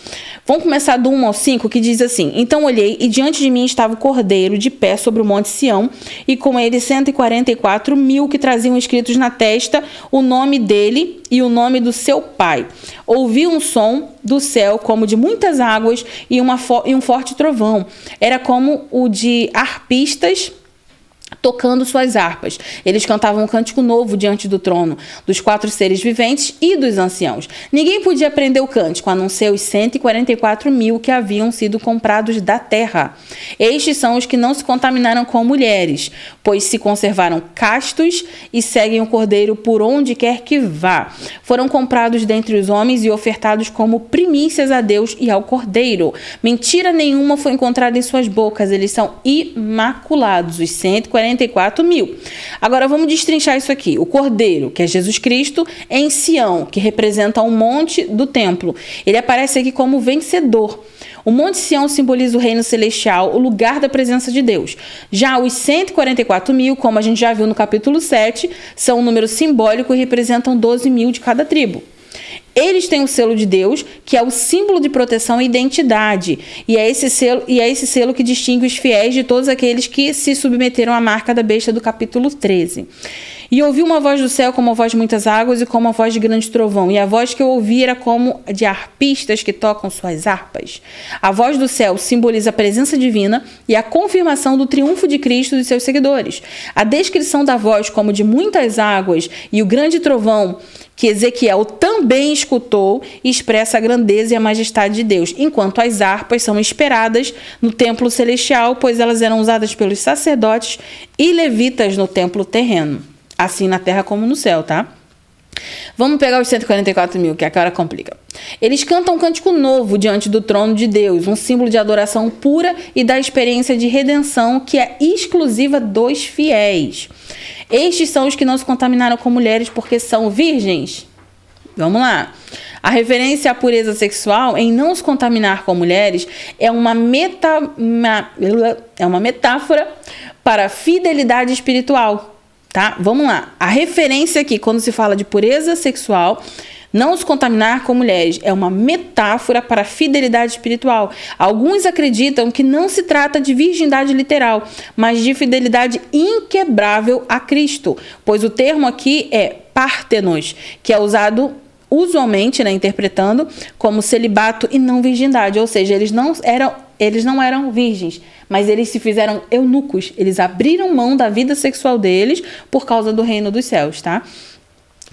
Vamos começar do 1 ao 5, que diz assim: então olhei e diante de mim estava o Cordeiro de pé sobre o monte Sião, e com ele 144 mil que traziam escritos na testa o nome dele e o nome do seu pai. Ouvi um som do céu como de muitas águas e um forte trovão. Era como o de arpistas tocando suas harpas. Eles cantavam um cântico novo diante do trono, dos 4 seres viventes e dos anciãos. Ninguém podia aprender o cântico, a não ser os 144 mil que haviam sido comprados da terra. Estes são os que não se contaminaram com mulheres, pois se conservaram castos e seguem o Cordeiro por onde quer que vá. Foram comprados dentre os homens e ofertados como primícias a Deus e ao Cordeiro. Mentira nenhuma foi encontrada em suas bocas, eles são imaculados, os 144 mil. Agora vamos destrinchar isso aqui. O Cordeiro, que é Jesus Cristo, em Sião, que representa um monte do templo. Ele aparece aqui como vencedor. O Monte Sião simboliza o reino celestial, o lugar da presença de Deus. Já os 144 mil, como a gente já viu no capítulo 7, são um número simbólico e representam 12 mil de cada tribo. Eles têm o selo de Deus, que é o símbolo de proteção e identidade. E é esse selo que distingue os fiéis de todos aqueles que se submeteram à marca da besta do capítulo 13. E ouvi uma voz do céu como a voz de muitas águas e como a voz de grande trovão. E a voz que eu ouvi era como de arpistas que tocam suas harpas. A voz do céu simboliza a presença divina e a confirmação do triunfo de Cristo e de seus seguidores. A descrição da voz como de muitas águas e o grande trovão que Ezequiel também escutou, expressa a grandeza e a majestade de Deus, enquanto as harpas são esperadas no templo celestial, pois elas eram usadas pelos sacerdotes e levitas no templo terreno, assim na terra como no céu, tá? Vamos pegar os 144 mil, que agora complica. Eles cantam um cântico novo diante do trono de Deus, um símbolo de adoração pura e da experiência de redenção que é exclusiva dos fiéis. Estes são os que não se contaminaram com mulheres porque são virgens. Vamos lá. A referência à pureza sexual em não se contaminar com mulheres é uma metáfora para a fidelidade espiritual. Tá? Vamos lá. A referência aqui, quando se fala de pureza sexual, não se contaminar com mulheres, é uma metáfora para a fidelidade espiritual. Alguns acreditam que não se trata de virgindade literal, mas de fidelidade inquebrável a Cristo, pois o termo aqui é pártenos, que é usado usualmente, né, interpretando como celibato e não virgindade, ou seja, eles não eram virgens, mas eles se fizeram eunucos, eles abriram mão da vida sexual deles por causa do reino dos céus, tá?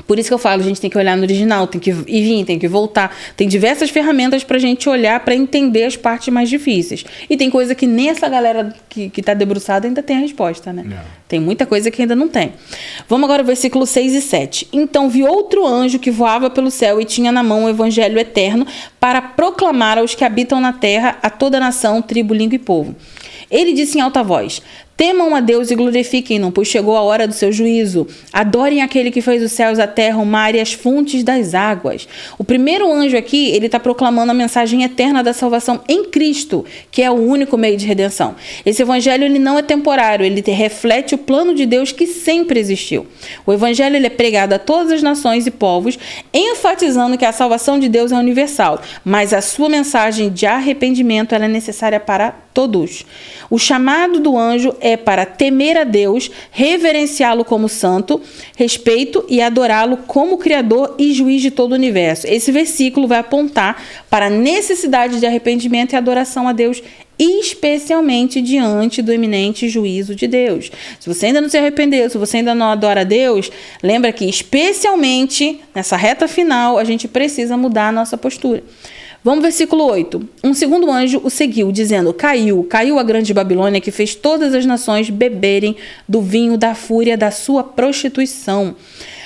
Por isso que eu falo, a gente tem que olhar no original, tem que ir vir, tem que voltar. Tem diversas ferramentas pra gente olhar para entender as partes mais difíceis. E tem coisa que nem essa galera que tá debruçada ainda tem a resposta, né? Não. Tem muita coisa que ainda não tem. Vamos agora ao versículo 6 e 7. Então vi outro anjo que voava pelo céu e tinha na mão o evangelho eterno para proclamar aos que habitam na terra, a toda nação, tribo, língua e povo. Ele disse em alta voz: Temam a Deus e glorifiquem-no, pois chegou a hora do seu juízo. Adorem aquele que fez os céus, a terra, o mar e as fontes das águas. O primeiro anjo aqui, ele está proclamando a mensagem eterna da salvação em Cristo, que é o único meio de redenção. Esse evangelho, ele não é temporário, ele reflete o plano de Deus que sempre existiu. O evangelho, ele é pregado a todas as nações e povos, enfatizando que a salvação de Deus é universal, mas a sua mensagem de arrependimento, ela é necessária para todos. O chamado do anjo é para temer a Deus, reverenciá-lo como santo, respeito e adorá-lo como Criador e juiz de todo o universo. Esse versículo vai apontar para a necessidade de arrependimento e adoração a Deus, especialmente diante do iminente juízo de Deus. Se você ainda não se arrependeu, se você ainda não adora a Deus, lembra que especialmente nessa reta final a gente precisa mudar a nossa postura. Vamos ao versículo 8. Um segundo anjo o seguiu, dizendo: Caiu a grande Babilônia, que fez todas as nações beberem do vinho da fúria da sua prostituição.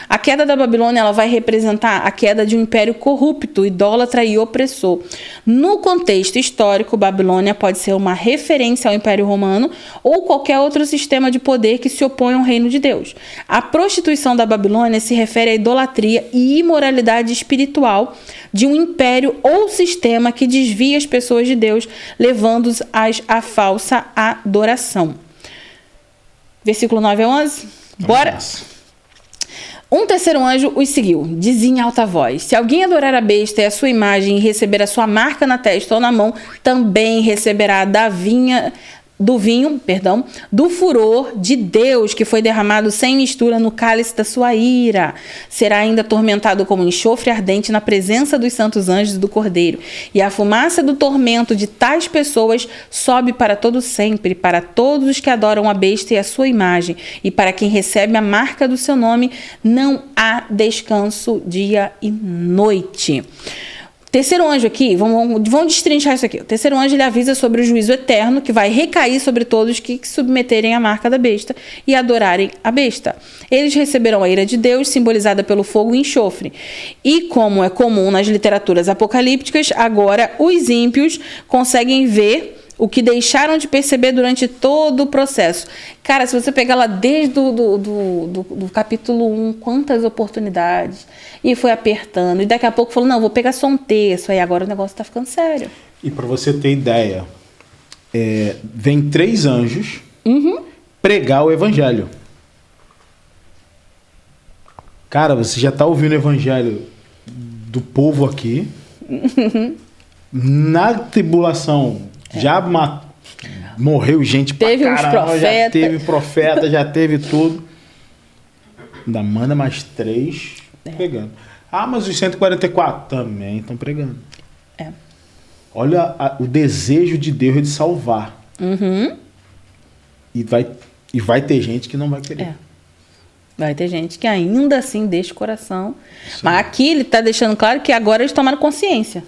A queda da Babilônia, ela vai representar a queda de um império corrupto, idólatra e opressor. No contexto histórico, Babilônia pode ser uma referência ao Império Romano ou qualquer outro sistema de poder que se opõe ao reino de Deus. A prostituição da Babilônia se refere à idolatria e imoralidade espiritual de um império ou sistema que desvia as pessoas de Deus, levando-os à falsa adoração. Versículo 9 a 11. Bora! Um terceiro anjo os seguiu, dizia em alta voz: se alguém adorar a besta e a sua imagem e receber a sua marca na testa ou na mão, também receberá do vinho, do furor de Deus, que foi derramado sem mistura no cálice da sua ira. Será ainda atormentado como enxofre ardente na presença dos santos anjos e do Cordeiro. E a fumaça do tormento de tais pessoas sobe para todo sempre, para todos os que adoram a besta e a sua imagem, e para quem recebe a marca do seu nome, não há descanso dia e noite. Terceiro anjo aqui, vamos destrinchar isso aqui. O terceiro anjo, ele avisa sobre o juízo eterno que vai recair sobre todos que submeterem à marca da besta e adorarem a besta. Eles receberão a ira de Deus, simbolizada pelo fogo e enxofre. E como é comum nas literaturas apocalípticas, agora os ímpios conseguem ver o que deixaram de perceber durante todo o processo. Cara, se você pegar lá desde do capítulo 1, quantas oportunidades, e foi apertando, e daqui a pouco falou, não, vou pegar só um terço, aí agora o negócio tá ficando sério. E para você ter ideia, vem 3 anjos pregar o evangelho. Cara, você já tá ouvindo o evangelho do povo aqui, na tribulação. Já morreu gente pra caramba, já teve profeta, já teve tudo. Ainda manda mais 3 pregando. Ah, mas os 144 também estão pregando. Olha o desejo de Deus de salvar. E vai ter gente que não vai querer. Vai ter gente que ainda assim deixa o coração. Sim. Mas aqui ele está deixando claro que agora eles tomaram consciência.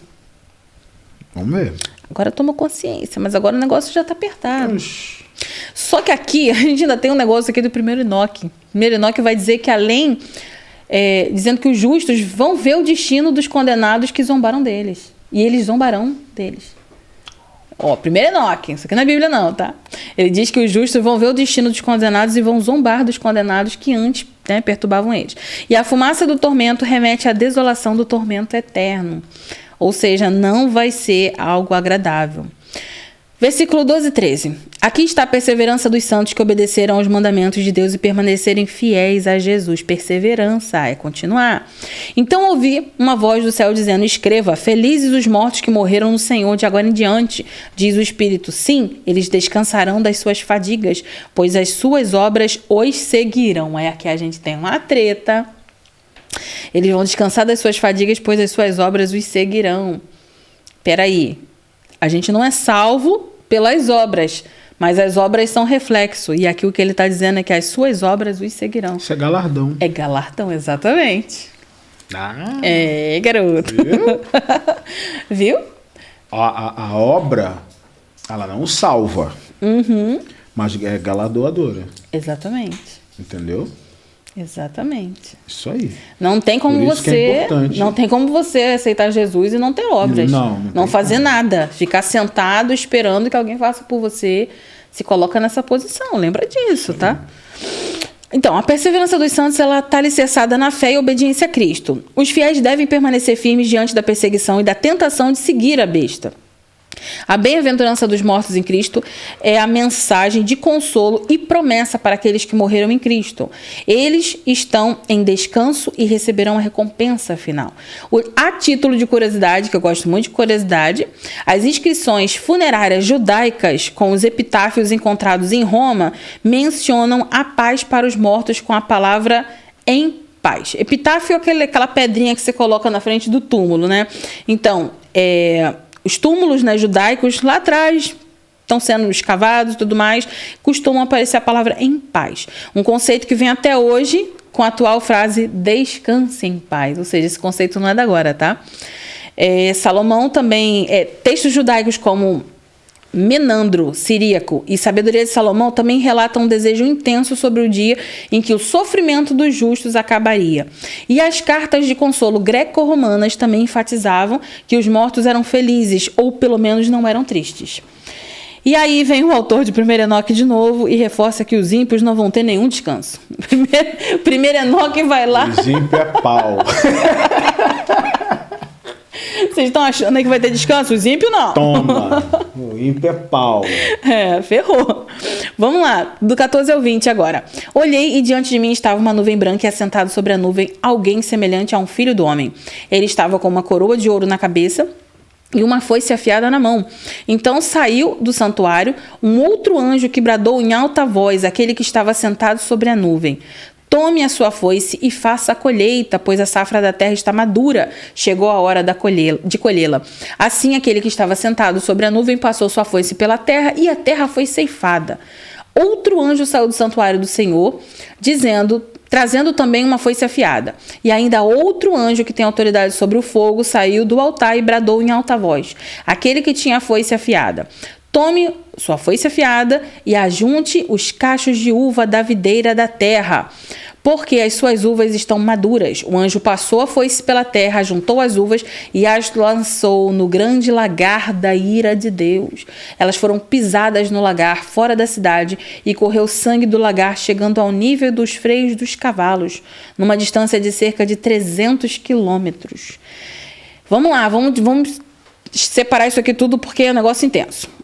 Vamos ver. Agora toma consciência, mas agora o negócio já está apertado. Só que aqui, a gente ainda tem um negócio aqui do primeiro Enoque. O primeiro Enoque vai dizer que além, dizendo que os justos vão ver o destino dos condenados que zombaram deles. E eles zombarão deles. Primeiro Enoque, isso aqui não é Bíblia não, tá? Ele diz que os justos vão ver o destino dos condenados e vão zombar dos condenados que antes perturbavam eles. E a fumaça do tormento remete à desolação do tormento eterno. Ou seja, não vai ser algo agradável. Versículo 12 e 13. Aqui está a perseverança dos santos que obedeceram aos mandamentos de Deus e permanecerem fiéis a Jesus. Perseverança é continuar. Então ouvi uma voz do céu dizendo: escreva, felizes os mortos que morreram no Senhor de agora em diante. Diz o Espírito, sim, eles descansarão das suas fadigas, pois as suas obras os seguirão. Aqui a gente tem uma treta. Eles vão descansar das suas fadigas, pois as suas obras os seguirão. Peraí, a gente não é salvo pelas obras, mas as obras são reflexo. E aqui o que ele está dizendo é que as suas obras os seguirão. Isso é galardão. É galardão, exatamente. Garoto. Viu? A obra, ela não salva, mas é galardoadora. Exatamente. Entendeu? Exatamente. Isso aí. Não tem como você aceitar Jesus e não ter obras. Não fazer nada. Ficar sentado esperando que alguém faça por você, se coloca nessa posição, lembra disso, tá? Então, a perseverança dos santos, ela está alicerçada na fé e obediência a Cristo. Os fiéis devem permanecer firmes diante da perseguição e da tentação de seguir a besta. A bem-aventurança dos mortos em Cristo é a mensagem de consolo e promessa para aqueles que morreram em Cristo. Eles estão em descanso e receberão a recompensa final. A título de curiosidade, que eu gosto muito de curiosidade, as inscrições funerárias judaicas com os epitáfios encontrados em Roma mencionam a paz para os mortos com a palavra em paz. Epitáfio é aquela pedrinha que você coloca na frente do túmulo, né? Então, os túmulos, né, judaicos, lá atrás, estão sendo escavados e tudo mais, costumam aparecer a palavra em paz. Um conceito que vem até hoje com a atual frase descanse em paz. Ou seja, esse conceito não é da agora, tá? Salomão também, textos judaicos como Menandro, Siríaco e Sabedoria de Salomão também relatam um desejo intenso sobre o dia em que o sofrimento dos justos acabaria. E as cartas de consolo greco-romanas também enfatizavam que os mortos eram felizes, ou pelo menos não eram tristes. E aí vem o autor de 1 Enoque de novo e reforça que os ímpios não vão ter nenhum descanso. Primeiro Enoque vai lá... Os ímpios é pau. Vocês estão achando aí que vai ter descanso? Os ímpios não. Toma. O ímpio é pau. Ferrou. Vamos lá, do 14 ao 20 agora. Olhei e diante de mim estava uma nuvem branca e assentado sobre a nuvem alguém semelhante a um filho do homem. Ele estava com uma coroa de ouro na cabeça e uma foice afiada na mão. Então saiu do santuário um outro anjo que bradou em alta voz, aquele que estava sentado sobre a nuvem. Tome a sua foice e faça a colheita, pois a safra da terra está madura. Chegou a hora de colhê-la. Assim, aquele que estava sentado sobre a nuvem passou sua foice pela terra e a terra foi ceifada. Outro anjo saiu do santuário do Senhor, trazendo também uma foice afiada. E ainda outro anjo que tem autoridade sobre o fogo saiu do altar e bradou em alta voz. Aquele que tinha a foice afiada. Tome sua foice afiada e ajunte os cachos de uva da videira da terra, porque as suas uvas estão maduras. O anjo passou a foice pela terra, juntou as uvas e as lançou no grande lagar da ira de Deus. Elas foram pisadas no lagar, fora da cidade, e correu sangue do lagar, chegando ao nível dos freios dos cavalos, numa distância de cerca de 300 quilômetros. Vamos lá, vamos separar isso aqui tudo porque é um negócio intenso.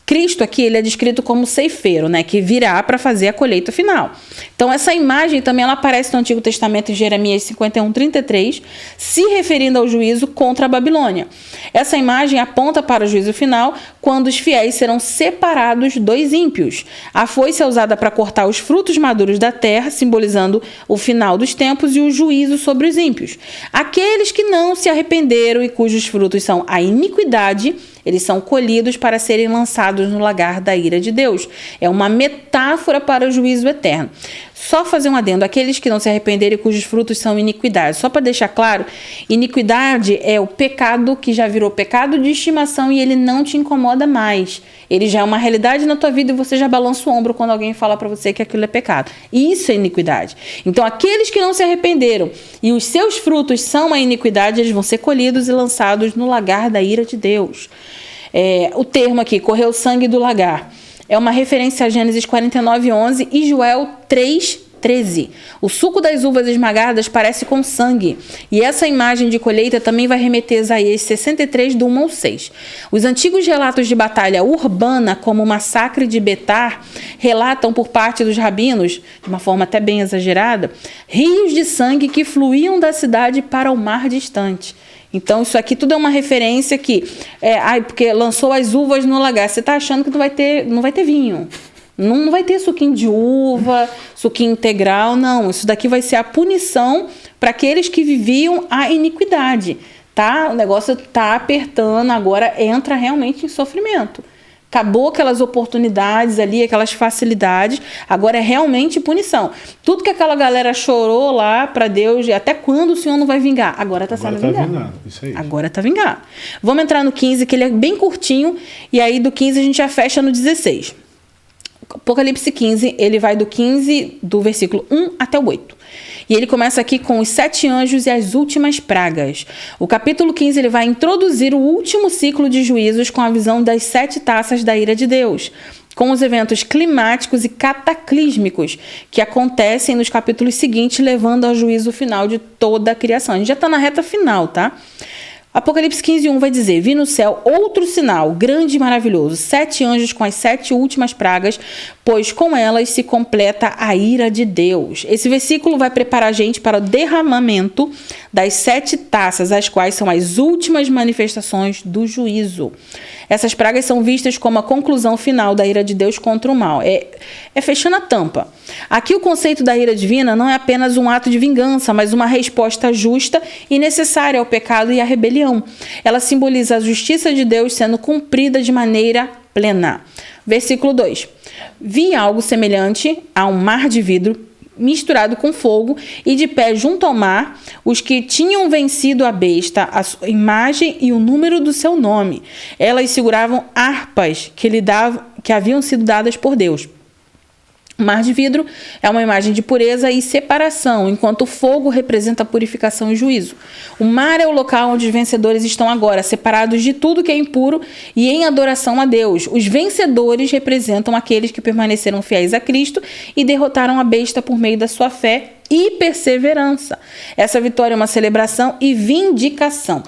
Cristo aqui, ele é descrito como ceifeiro, né, que virá para fazer a colheita final. Então, essa imagem também ela aparece no Antigo Testamento em Jeremias 51:33, se referindo ao juízo contra a Babilônia. Essa imagem aponta para o juízo final, quando os fiéis serão separados dos ímpios. A foice é usada para cortar os frutos maduros da terra, simbolizando o final dos tempos e o juízo sobre os ímpios. Aqueles que não se arrependeram e cujos frutos são a iniquidade, eles são colhidos para serem lançados no lagar da ira de Deus. É uma metáfora para o juízo eterno. Só fazer um adendo, aqueles que não se arrependeram e cujos frutos são iniquidade. Só para deixar claro, iniquidade é o pecado que já virou pecado de estimação e ele não te incomoda mais. Ele já é uma realidade na tua vida e você já balança o ombro quando alguém fala para você que aquilo é pecado. Isso é iniquidade. Então, aqueles que não se arrependeram e os seus frutos são a iniquidade, eles vão ser colhidos e lançados no lagar da ira de Deus. O termo aqui, correu o sangue do lagar, é uma referência a Gênesis 49:11 e Joel 3:13. O suco das uvas esmagadas parece com sangue. E essa imagem de colheita também vai remeter a Isaías 63, do 1 ao 6. Os antigos relatos de batalha urbana, como o massacre de Betar, relatam por parte dos rabinos, de uma forma até bem exagerada, rios de sangue que fluíam da cidade para o mar distante. Então, isso aqui tudo é uma referência que... porque lançou as uvas no lagar. Você está achando que não vai ter vinho. Não vai ter suquinho de uva, suquinho integral, não. Isso daqui vai ser a punição para aqueles que viviam a iniquidade. Tá? O negócio está apertando, agora entra realmente em sofrimento. Acabou aquelas oportunidades ali, aquelas facilidades, agora é realmente punição. Tudo que aquela galera chorou lá para Deus, até quando o Senhor não vai vingar? Agora está sendo vingado. Isso aí. Agora está vingado. Vamos entrar no 15, que ele é bem curtinho, e aí do 15 a gente já fecha no 16. Apocalipse 15, ele vai do versículo 1 até o 8. E ele começa aqui com os 7 anjos e as últimas pragas. O capítulo 15 ele vai introduzir o último ciclo de juízos com a visão das 7 taças da ira de Deus. com os eventos climáticos e cataclísmicos que acontecem nos capítulos seguintes, levando ao juízo final de toda a criação. A gente já está na reta final, tá? Apocalipse 15:1 vai dizer: vi no céu outro sinal, grande e maravilhoso, 7 anjos com as 7 últimas pragas, pois com elas se completa a ira de Deus. Esse versículo vai preparar a gente para o derramamento das 7 taças, as quais são as últimas manifestações do juízo. Essas pragas são vistas como a conclusão final da ira de Deus contra o mal. É fechando a tampa. Aqui o conceito da ira divina não é apenas um ato de vingança, mas uma resposta justa e necessária ao pecado e à rebelião. Ela simboliza a justiça de Deus sendo cumprida de maneira plena. Versículo 2. Vi algo semelhante a um mar de vidro misturado com fogo, e de pé junto ao mar, os que tinham vencido a besta, a sua imagem e o número do seu nome. Elas seguravam harpas que haviam sido dadas por Deus. O mar de vidro é uma imagem de pureza e separação, enquanto o fogo representa a purificação e juízo. O mar é o local onde os vencedores estão agora, separados de tudo que é impuro e em adoração a Deus. Os vencedores representam aqueles que permaneceram fiéis a Cristo e derrotaram a besta por meio da sua fé e perseverança. Essa vitória é uma celebração e vindicação.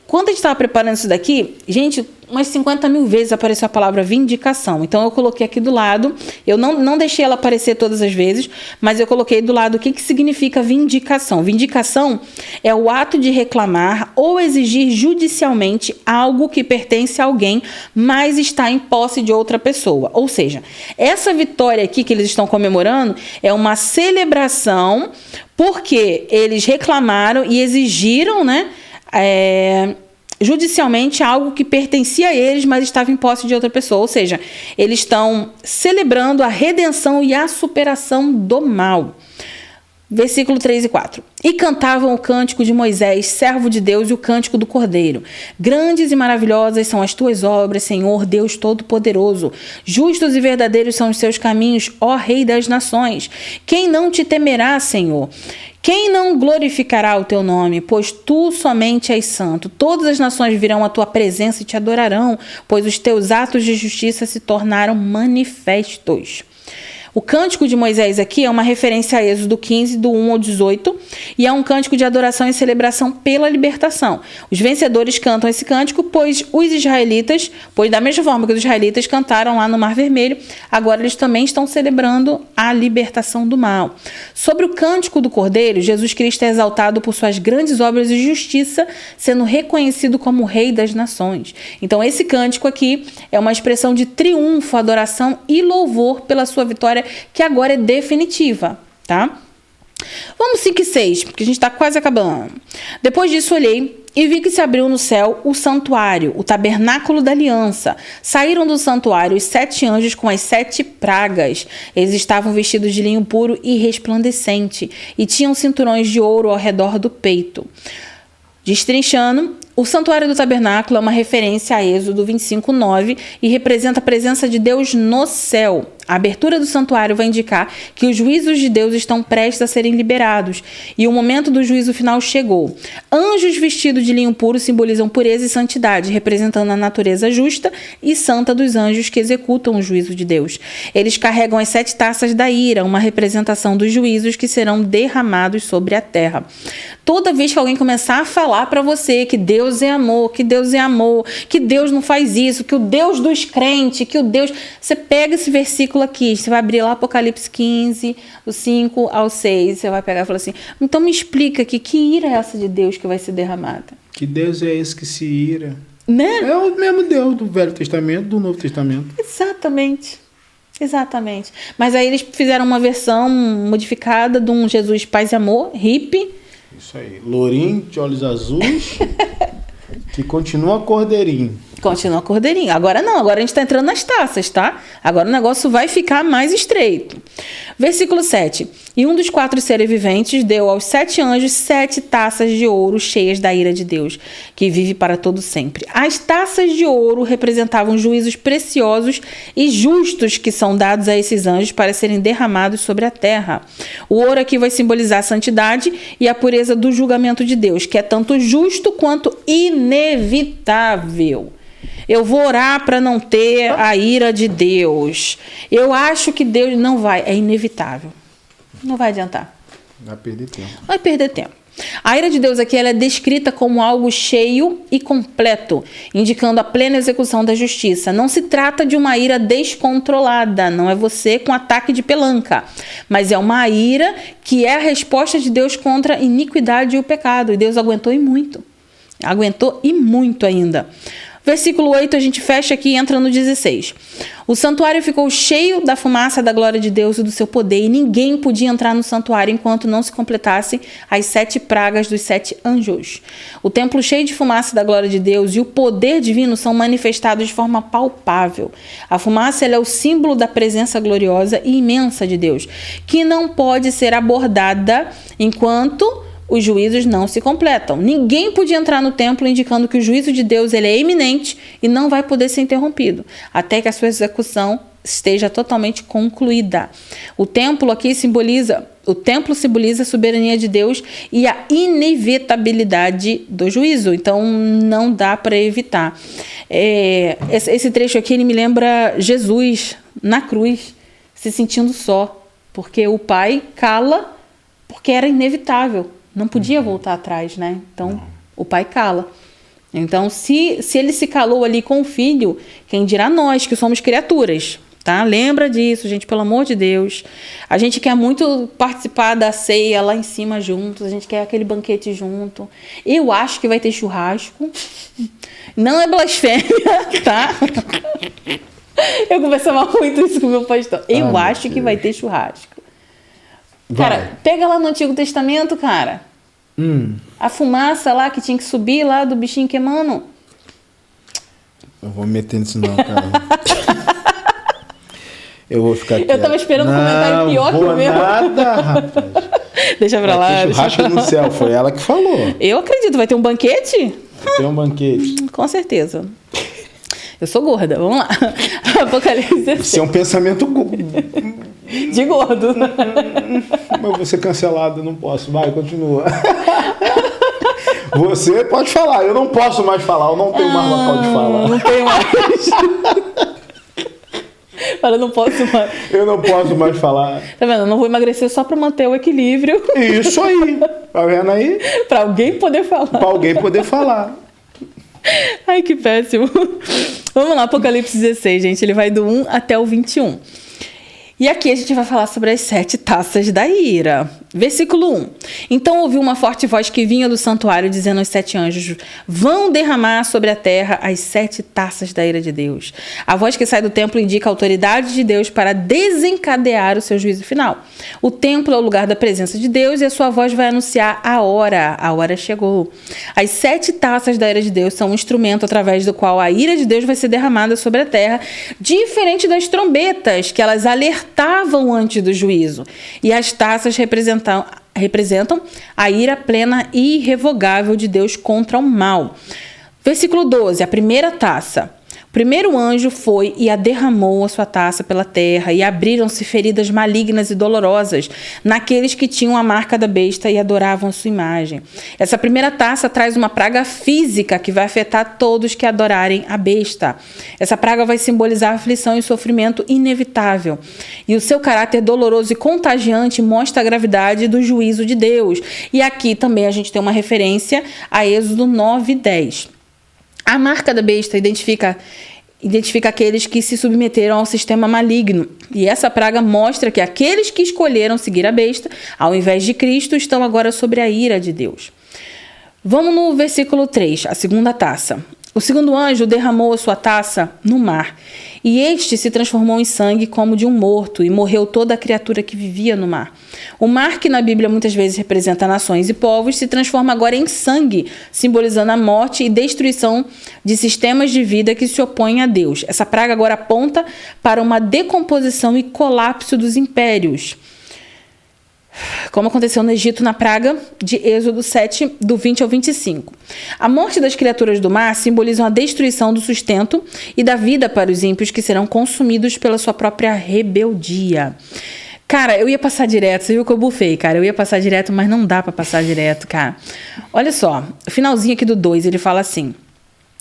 Quando a gente estava preparando isso daqui, gente, umas 50 mil vezes apareceu a palavra vindicação. Então, eu coloquei aqui do lado, eu não deixei ela aparecer todas as vezes, mas eu coloquei do lado o que significa vindicação. Vindicação é o ato de reclamar ou exigir judicialmente algo que pertence a alguém, mas está em posse de outra pessoa. Ou seja, essa vitória aqui que eles estão comemorando é uma celebração porque eles reclamaram e exigiram, né? Judicialmente algo que pertencia a eles, mas estava em posse de outra pessoa. Ou seja, eles estão celebrando a redenção e a superação do mal. Versículo 3 e 4. E cantavam o cântico de Moisés, servo de Deus, e o cântico do Cordeiro. Grandes e maravilhosas são as tuas obras, Senhor, Deus Todo-Poderoso. Justos e verdadeiros são os seus caminhos, ó Rei das nações. Quem não te temerá, Senhor? Quem não glorificará o teu nome? Pois tu somente és santo. Todas as nações virão à tua presença e te adorarão, pois os teus atos de justiça se tornaram manifestos. O cântico de Moisés aqui é uma referência a Êxodo 15, do 1 ao 18, e é um cântico de adoração e celebração pela libertação. Os vencedores cantam esse cântico, pois da mesma forma que os israelitas cantaram lá no Mar Vermelho, agora eles também estão celebrando a libertação do mal. Sobre o cântico do Cordeiro, Jesus Cristo é exaltado por suas grandes obras de justiça, sendo reconhecido como Rei das Nações. Então, esse cântico aqui é uma expressão de triunfo, adoração e louvor pela sua vitória, que agora é definitiva, tá? Vamos 5 e 6, porque a gente está quase acabando. Depois disso, olhei e vi que se abriu no céu o santuário, o tabernáculo da aliança. Saíram do santuário os 7 anjos com as 7 pragas. Eles estavam vestidos de linho puro e resplandecente, e tinham cinturões de ouro ao redor do peito. Destrinchando, o santuário do tabernáculo é uma referência a Êxodo 25:9 e representa a presença de Deus no céu. A abertura do santuário vai indicar que os juízos de Deus estão prestes a serem liberados e o momento do juízo final chegou. Anjos vestidos de linho puro simbolizam pureza e santidade, representando a natureza justa e santa dos anjos que executam o juízo de Deus. Eles carregam as 7 taças da ira, uma representação dos juízos que serão derramados sobre a terra. Toda vez que alguém começar a falar para você que Deus é amor, que Deus é amor, que Deus não faz isso, que o Deus dos crentes, que o Deus... Você pega esse versículo aqui, você vai abrir lá Apocalipse 15, do 5 ao 6, você vai pegar e falar assim, então me explica aqui, que ira é essa de Deus que vai ser derramada? Que Deus é esse que se ira? Né? É o mesmo Deus do Velho Testamento, do Novo Testamento. Exatamente. Mas aí eles fizeram uma versão modificada de um Jesus paz e amor, hippie. Isso aí, lourinho, de olhos azuis, que continua cordeirinho. Continua cordeirinho. Agora não, agora a gente está entrando nas taças, tá? Agora o negócio vai ficar mais estreito. Versículo 7. E um dos 4 seres viventes deu aos 7 anjos 7 taças de ouro cheias da ira de Deus, que vive para todo sempre. As taças de ouro representavam juízos preciosos e justos que são dados a esses anjos para serem derramados sobre a terra. O ouro aqui vai simbolizar a santidade e a pureza do julgamento de Deus, que é tanto justo quanto inevitável. Eu vou orar para não ter a ira de Deus. Eu acho que Deus não vai. É inevitável. Não vai adiantar. Vai perder tempo. Vai perder tempo. A ira de Deus aqui ela é descrita como algo cheio e completo, indicando a plena execução da justiça. Não se trata de uma ira descontrolada, não é você com ataque de pelanca, mas é uma ira que é a resposta de Deus contra a iniquidade e o pecado. E Deus aguentou e muito. Aguentou e muito ainda. Versículo 8, a gente fecha aqui e entra no 16. O santuário ficou cheio da fumaça da glória de Deus e do seu poder, e ninguém podia entrar no santuário enquanto não se completassem as 7 pragas dos 7 anjos. O templo cheio de fumaça da glória de Deus e o poder divino são manifestados de forma palpável. A fumaça ela é o símbolo da presença gloriosa e imensa de Deus, que não pode ser abordada enquanto os juízos não se completam. Ninguém podia entrar no templo, indicando que o juízo de Deus ele é iminente e não vai poder ser interrompido, até que a sua execução esteja totalmente concluída. O templo simboliza a soberania de Deus e a inevitabilidade do juízo. Então, não dá para evitar. Esse trecho aqui ele me lembra Jesus na cruz, se sentindo só, porque o Pai cala, porque era inevitável. Não podia voltar atrás, né? Então, o Pai cala. Então, se ele se calou ali com o Filho, quem dirá nós, que somos criaturas, tá? Lembra disso, gente, pelo amor de Deus. A gente quer muito participar da ceia lá em cima juntos, a gente quer aquele banquete junto. Eu acho que vai ter churrasco. Não é blasfêmia, tá? Eu conversava muito isso com o meu pastor. Eu acho que vai ter churrasco. Cara, pega lá no Antigo Testamento, cara. A fumaça lá que tinha que subir lá do bichinho queimando. Eu vou me meter nisso não, cara. Eu vou ficar quieto. Eu tava esperando um comentário pior que o meu. Nada, rapaz. Deixa pra lá. Churrasco no céu, foi ela que falou. Eu acredito, vai ter um banquete? Vai ter um banquete. Com certeza. Eu sou gorda, vamos lá. Apocalipse. Isso é um pensamento de gordo. Mas vou ser cancelado, não posso. Vai, continua. Você pode falar, eu não posso mais falar, eu não tenho mais local de falar. Não tenho mais. Para, não posso mais. Eu não posso mais falar. Tá vendo? Eu não vou emagrecer só para manter o equilíbrio. Isso aí. Tá vendo aí? Para alguém poder falar. Para alguém poder falar. Ai, que péssimo. Vamos lá, Apocalipse 16, gente. Ele vai do 1 até o 21. E aqui a gente vai falar sobre as 7 taças da ira. Versículo 1. Então ouvi uma forte voz que vinha do santuário, dizendo aos 7 anjos: vão derramar sobre a terra as 7 taças da ira de Deus. A voz que sai do templo indica a autoridade de Deus para desencadear o seu juízo final. O templo é o lugar da presença de Deus e a sua voz vai anunciar a hora. A hora chegou. As 7 taças da ira de Deus são um instrumento através do qual a ira de Deus vai ser derramada sobre a terra, diferente das trombetas, que elas alertavam antes do juízo. E as taças representam a ira plena e irrevogável de Deus contra o mal. Versículo 12, a primeira taça. O primeiro anjo foi e a derramou a sua taça pela terra, e abriram-se feridas malignas e dolorosas naqueles que tinham a marca da besta e adoravam a sua imagem. Essa primeira taça traz uma praga física que vai afetar todos que adorarem a besta. Essa praga vai simbolizar aflição e sofrimento inevitável. E o seu caráter doloroso e contagiante mostra a gravidade do juízo de Deus. E aqui também a gente tem uma referência a Êxodo 9:10. A marca da besta identifica aqueles que se submeteram ao sistema maligno. E essa praga mostra que aqueles que escolheram seguir a besta, ao invés de Cristo, estão agora sobre a ira de Deus. Vamos no versículo 3, a segunda taça. O segundo anjo derramou a sua taça no mar, e este se transformou em sangue como de um morto, e morreu toda a criatura que vivia no mar. O mar, que na Bíblia muitas vezes representa nações e povos, se transforma agora em sangue, simbolizando a morte e destruição de sistemas de vida que se opõem a Deus. Essa praga agora aponta para uma decomposição e colapso dos impérios, como aconteceu no Egito na praga de Êxodo 7, do 20 ao 25. A morte das criaturas do mar simbolizam a destruição do sustento e da vida para os ímpios, que serão consumidos pela sua própria rebeldia. Cara, eu ia passar direto, você viu que eu bufei, cara? Eu ia passar direto, mas não dá pra passar direto, cara. Olha só, o finalzinho aqui do 2, ele fala assim: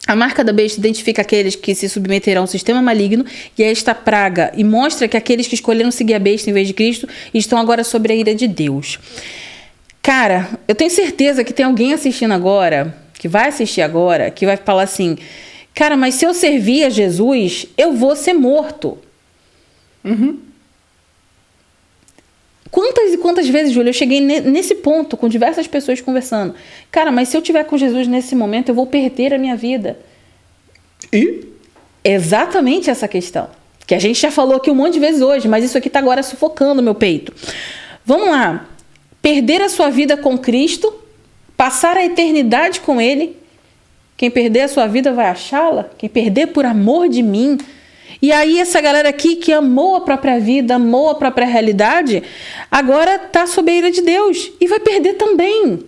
A marca da besta identifica aqueles que se submeterão ao sistema maligno e a esta praga, e mostra que aqueles que escolheram seguir a besta em vez de Cristo estão agora sob a ira de Deus. Cara, eu tenho certeza que tem alguém assistindo agora, que vai assistir agora, que vai falar assim, cara, mas se eu servir a Jesus, eu vou ser morto. Quantas e quantas vezes, Júlia, eu cheguei nesse ponto com diversas pessoas conversando. Cara, mas se eu estiver com Jesus nesse momento, eu vou perder a minha vida. E? Exatamente essa questão. Que a gente já falou aqui um monte de vezes hoje, mas isso aqui está agora sufocando o meu peito. Vamos lá. Perder a sua vida com Cristo, passar a eternidade com Ele. Quem perder a sua vida vai achá-la. Quem perder por amor de mim. E aí essa galera aqui que amou a própria vida, amou a própria realidade, agora está sob a ira de Deus e vai perder também.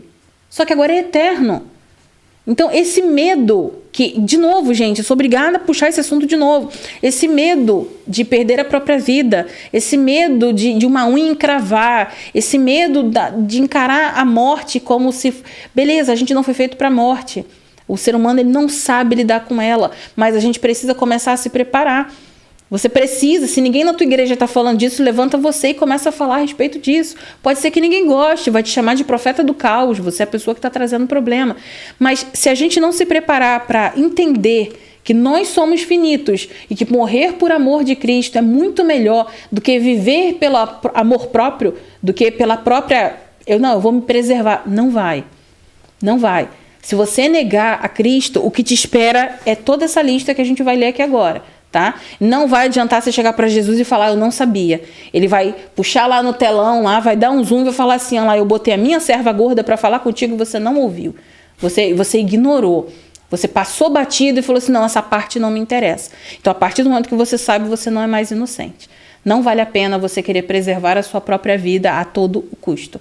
Só que agora é eterno. Então esse medo, que de novo, gente, eu sou obrigada a puxar esse assunto de novo. Esse medo de perder a própria vida, esse medo de uma unha encravar, esse medo de encarar a morte como se... Beleza, a gente não foi feito para a morte. O ser humano ele não sabe lidar com ela, mas a gente precisa começar a se preparar. Você precisa, se ninguém na tua igreja está falando disso, levanta você e começa a falar a respeito disso. Pode ser que ninguém goste, vai te chamar de profeta do caos, você é a pessoa que está trazendo problema. Mas se a gente não se preparar para entender que nós somos finitos e que morrer por amor de Cristo é muito melhor do que viver pelo amor próprio, do que pela própria... Eu vou me preservar. Não vai. Não vai. Se você negar a Cristo, o que te espera é toda essa lista que a gente vai ler aqui agora, tá? Não vai adiantar você chegar para Jesus e falar, eu não sabia. Ele vai puxar lá no telão, lá, vai dar um zoom e vai falar assim, lá, eu botei a minha serva gorda para falar contigo e você não ouviu. Você ignorou. Você passou batido e falou assim, não, essa parte não me interessa. Então, a partir do momento que você sabe, você não é mais inocente. Não vale a pena você querer preservar a sua própria vida a todo custo.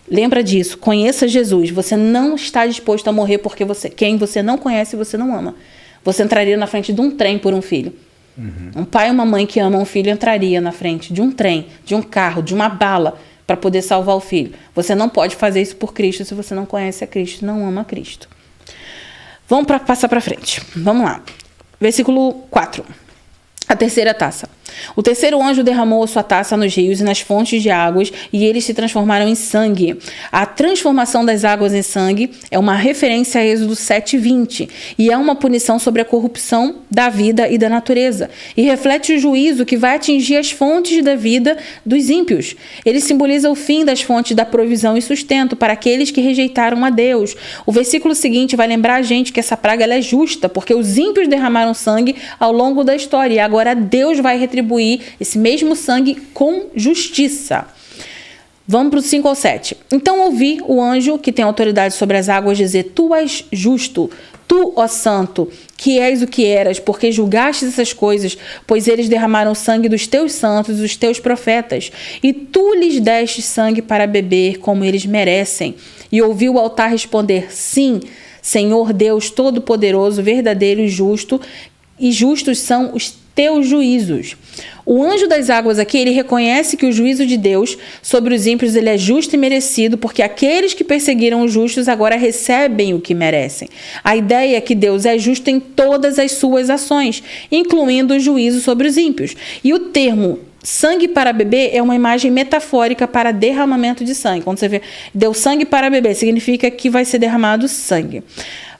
Lembra disso, conheça Jesus. Você não está disposto a morrer porque quem você não conhece, você não ama. Você entraria na frente de um trem por um filho. Um pai e uma mãe que amam um filho entraria na frente de um trem, de um carro, de uma bala para poder salvar o filho. Você não pode fazer isso por Cristo se você não conhece a Cristo, não ama a Cristo. Vamos passar para frente. Vamos lá. Versículo 4. A terceira taça. O terceiro anjo derramou a sua taça nos rios e nas fontes de águas, e eles se transformaram em sangue. A transformação das águas em sangue é uma referência a Êxodo 7:20, e é uma punição sobre a corrupção da vida e da natureza, e reflete o juízo que vai atingir as fontes da vida dos ímpios. Ele simboliza o fim das fontes da provisão e sustento para aqueles que rejeitaram a Deus. O versículo seguinte vai lembrar a gente que essa praga ela é justa, porque os ímpios derramaram sangue ao longo da história, e agora Deus vai retribuir esse mesmo sangue com justiça. Vamos para o 5 ao 7. Então ouvi o anjo que tem autoridade sobre as águas dizer, tu és justo, tu, ó santo, que és o que eras, porque julgaste essas coisas, pois eles derramaram o sangue dos teus santos, os teus profetas, e tu lhes deste sangue para beber, como eles merecem. E ouvi o altar responder, sim, Senhor Deus Todo-Poderoso, verdadeiro e justo, e justos são os teus juízos. O anjo das águas aqui, ele reconhece que o juízo de Deus sobre os ímpios ele é justo e merecido, porque aqueles que perseguiram os justos agora recebem o que merecem. A ideia é que Deus é justo em todas as suas ações, incluindo o juízo sobre os ímpios. E o termo sangue para beber é uma imagem metafórica para derramamento de sangue. Quando você vê, deu sangue para beber, significa que vai ser derramado sangue.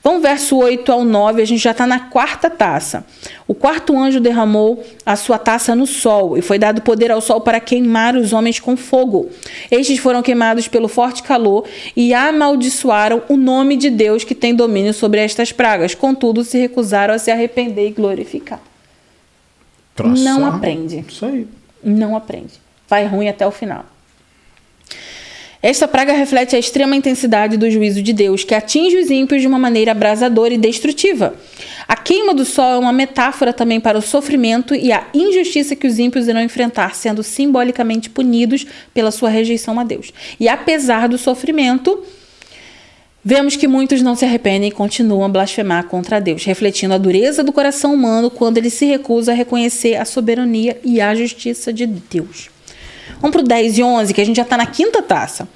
Vamos verso 8 ao 9, a gente já está na quarta taça. O quarto anjo derramou a sua taça no sol, e foi dado poder ao sol para queimar os homens com fogo. Estes foram queimados pelo forte calor e amaldiçoaram o nome de Deus que tem domínio sobre estas pragas. Contudo, se recusaram a se arrepender e glorificar. Não aprende. Isso aí. Não aprende. Vai ruim até o final. Esta praga reflete a extrema intensidade do juízo de Deus, que atinge os ímpios de uma maneira abrasadora e destrutiva. A queima do sol é uma metáfora também para o sofrimento e a injustiça que os ímpios irão enfrentar, sendo simbolicamente punidos pela sua rejeição a Deus. E apesar do sofrimento, vemos que muitos não se arrependem e continuam a blasfemar contra Deus, refletindo a dureza do coração humano quando ele se recusa a reconhecer a soberania e a justiça de Deus. Vamos pro 10 e 11, que a gente já está na quinta taça.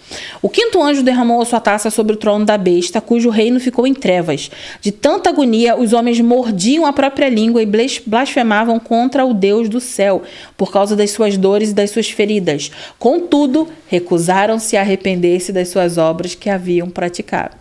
O quinto anjo derramou a sua taça sobre o trono da besta, cujo reino ficou em trevas. De tanta agonia, os homens mordiam a própria língua e blasfemavam contra o Deus do céu, por causa das suas dores e das suas feridas. Contudo, recusaram-se a arrepender-se das suas obras que haviam praticado.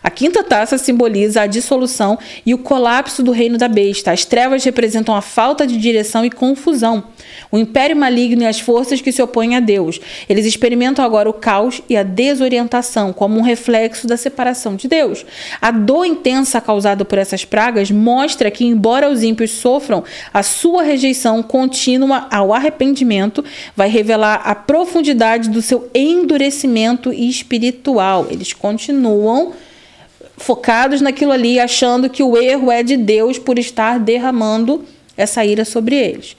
A quinta taça simboliza a dissolução e o colapso do reino da besta. As trevas representam a falta de direção e confusão, o império maligno e as forças que se opõem a Deus. Eles experimentam agora o caos e a desorientação como um reflexo da separação de Deus. A dor intensa causada por essas pragas mostra que, embora os ímpios sofram, a sua rejeição contínua ao arrependimento vai revelar a profundidade do seu endurecimento espiritual. Eles continuam focados naquilo ali, achando que o erro é de Deus por estar derramando essa ira sobre eles.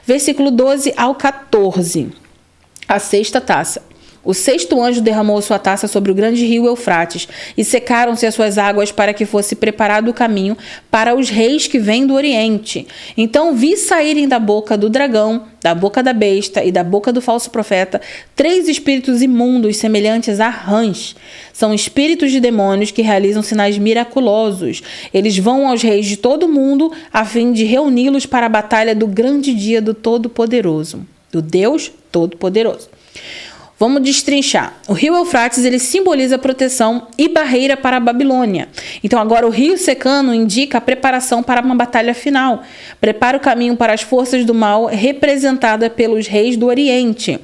Versículo 12 ao 14. A sexta taça. O sexto anjo derramou sua taça sobre o grande rio Eufrates, e secaram-se as suas águas para que fosse preparado o caminho para os reis que vêm do Oriente. Então vi saírem da boca do dragão, da boca da besta e da boca do falso profeta 3 espíritos imundos semelhantes a rãs. São espíritos de demônios que realizam sinais miraculosos. Eles vão aos reis de todo o mundo a fim de reuni-los para a batalha do grande dia do Todo-Poderoso, do Deus Todo-Poderoso. Vamos destrinchar. O rio Eufrates, ele simboliza proteção e barreira para a Babilônia. Então agora o rio secando indica a preparação para uma batalha final. Prepara o caminho para as forças do mal representadas pelos reis do Oriente.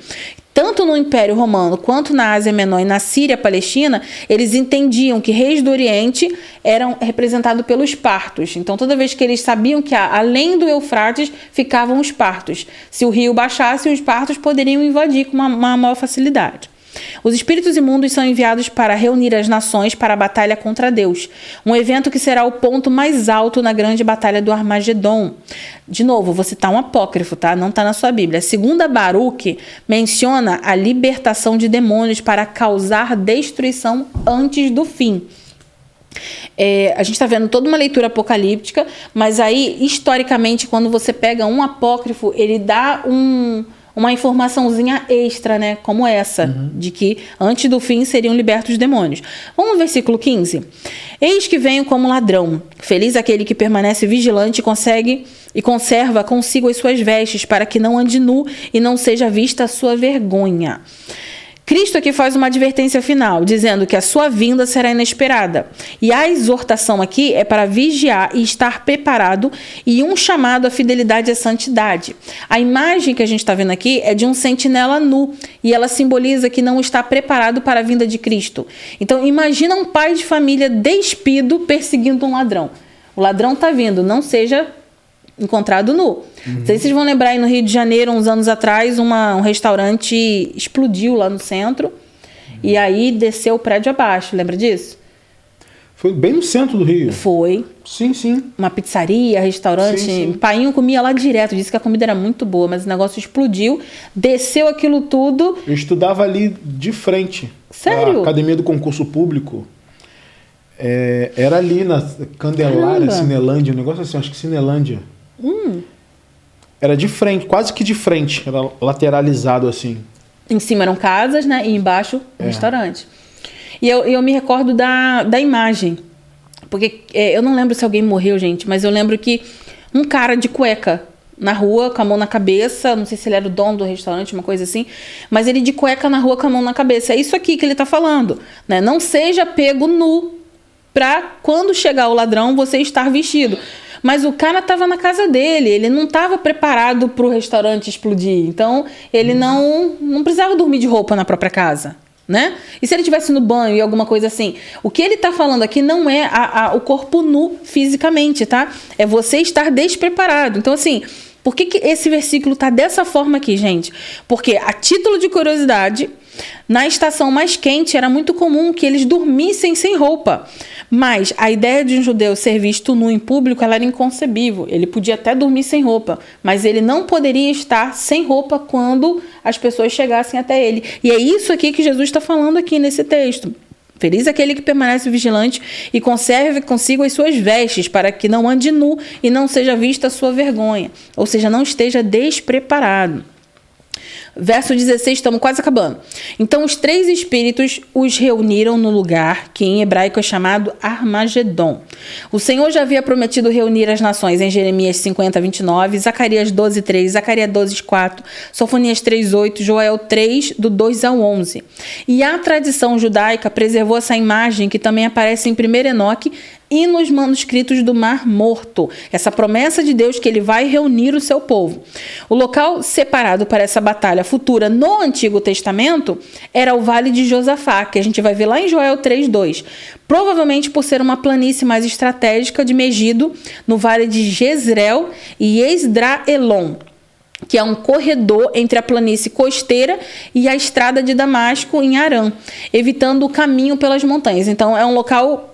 Tanto no Império Romano quanto na Ásia Menor e na Síria Palestina, eles entendiam que reis do Oriente eram representados pelos partos. Então, toda vez que eles sabiam que além do Eufrates ficavam os partos. Se o rio baixasse, os partos poderiam invadir com uma maior facilidade. Os espíritos imundos são enviados para reunir as nações para a batalha contra Deus, um evento que será o ponto mais alto na grande batalha do Armagedon. De novo, vou citar um apócrifo, tá? Não está na sua Bíblia. A segunda Baruque menciona a libertação de demônios para causar destruição antes do fim. A gente está vendo toda uma leitura apocalíptica, mas aí, historicamente, quando você pega um apócrifo, ele dá uma informaçãozinha extra, né? Como essa, de que antes do fim seriam libertos os demônios. Vamos ao versículo 15. Eis que venho como ladrão. Feliz aquele que permanece vigilante e conserva consigo as suas vestes, para que não ande nu e não seja vista a sua vergonha. Cristo aqui faz uma advertência final, dizendo que a sua vinda será inesperada. E a exortação aqui é para vigiar e estar preparado, e um chamado à fidelidade e à santidade. A imagem que a gente está vendo aqui é de um sentinela nu, e ela simboliza que não está preparado para a vinda de Cristo. Então, imagina um pai de família despido perseguindo um ladrão. O ladrão está vindo, não seja encontrado nu. Não sei se vocês vão lembrar aí no Rio de Janeiro, uns anos atrás, um restaurante explodiu lá no centro e aí desceu o prédio abaixo. Lembra disso? Foi bem no centro do Rio. Foi. Sim, sim. Uma pizzaria, restaurante. Sim. O painho comia lá direto, disse que a comida era muito boa, mas o negócio explodiu, desceu aquilo tudo. Eu estudava ali de frente. Sério? A Academia do Concurso Público. Era ali na Candelária, Cinelândia, um negócio assim, acho que Cinelândia. Era de frente, quase que de frente, era lateralizado assim. Em cima eram casas, né? E embaixo restaurante. E eu me recordo da imagem, porque eu não lembro se alguém morreu, gente, mas eu lembro que um cara de cueca na rua, com a mão na cabeça, não sei se ele era o dono do restaurante, uma coisa assim, mas ele de cueca na rua com a mão na cabeça. É isso aqui que ele está falando, né? Não seja pego nu para quando chegar o ladrão você estar vestido. Mas o cara estava na casa dele, ele não estava preparado para o restaurante explodir. Então, ele não precisava dormir de roupa na própria casa, né? E se ele estivesse no banho e alguma coisa assim? O que ele está falando aqui não é o corpo nu fisicamente, tá? É você estar despreparado. Então, assim, por que esse versículo está dessa forma aqui, gente? Porque, a título de curiosidade, na estação mais quente era muito comum que eles dormissem sem roupa. Mas a ideia de um judeu ser visto nu em público, ela era inconcebível. Ele podia até dormir sem roupa, mas ele não poderia estar sem roupa quando as pessoas chegassem até ele. E é isso aqui que Jesus está falando aqui nesse texto. Feliz aquele que permanece vigilante e conserve consigo as suas vestes, para que não ande nu e não seja vista a sua vergonha. Ou seja, não esteja despreparado. Verso 16, estamos quase acabando. Então os 3 espíritos os reuniram no lugar que em hebraico é chamado Armagedon. O Senhor já havia prometido reunir as nações em Jeremias 50, 29, Zacarias 12, 3, Zacarias 12, 4, Sofonias 3, 8, Joel 3, do 2 ao 11. E a tradição judaica preservou essa imagem que também aparece em 1 Enoque e nos manuscritos do Mar Morto. Essa promessa de Deus que ele vai reunir o seu povo. O local separado para essa batalha futura no Antigo Testamento era o Vale de Josafá, que a gente vai ver lá em Joel 3:2. Provavelmente por ser uma planície mais estratégica de Megido, no Vale de Jezreel e Esdraelon, que é um corredor entre a planície costeira e a estrada de Damasco em Arã, evitando o caminho pelas montanhas. Então é um local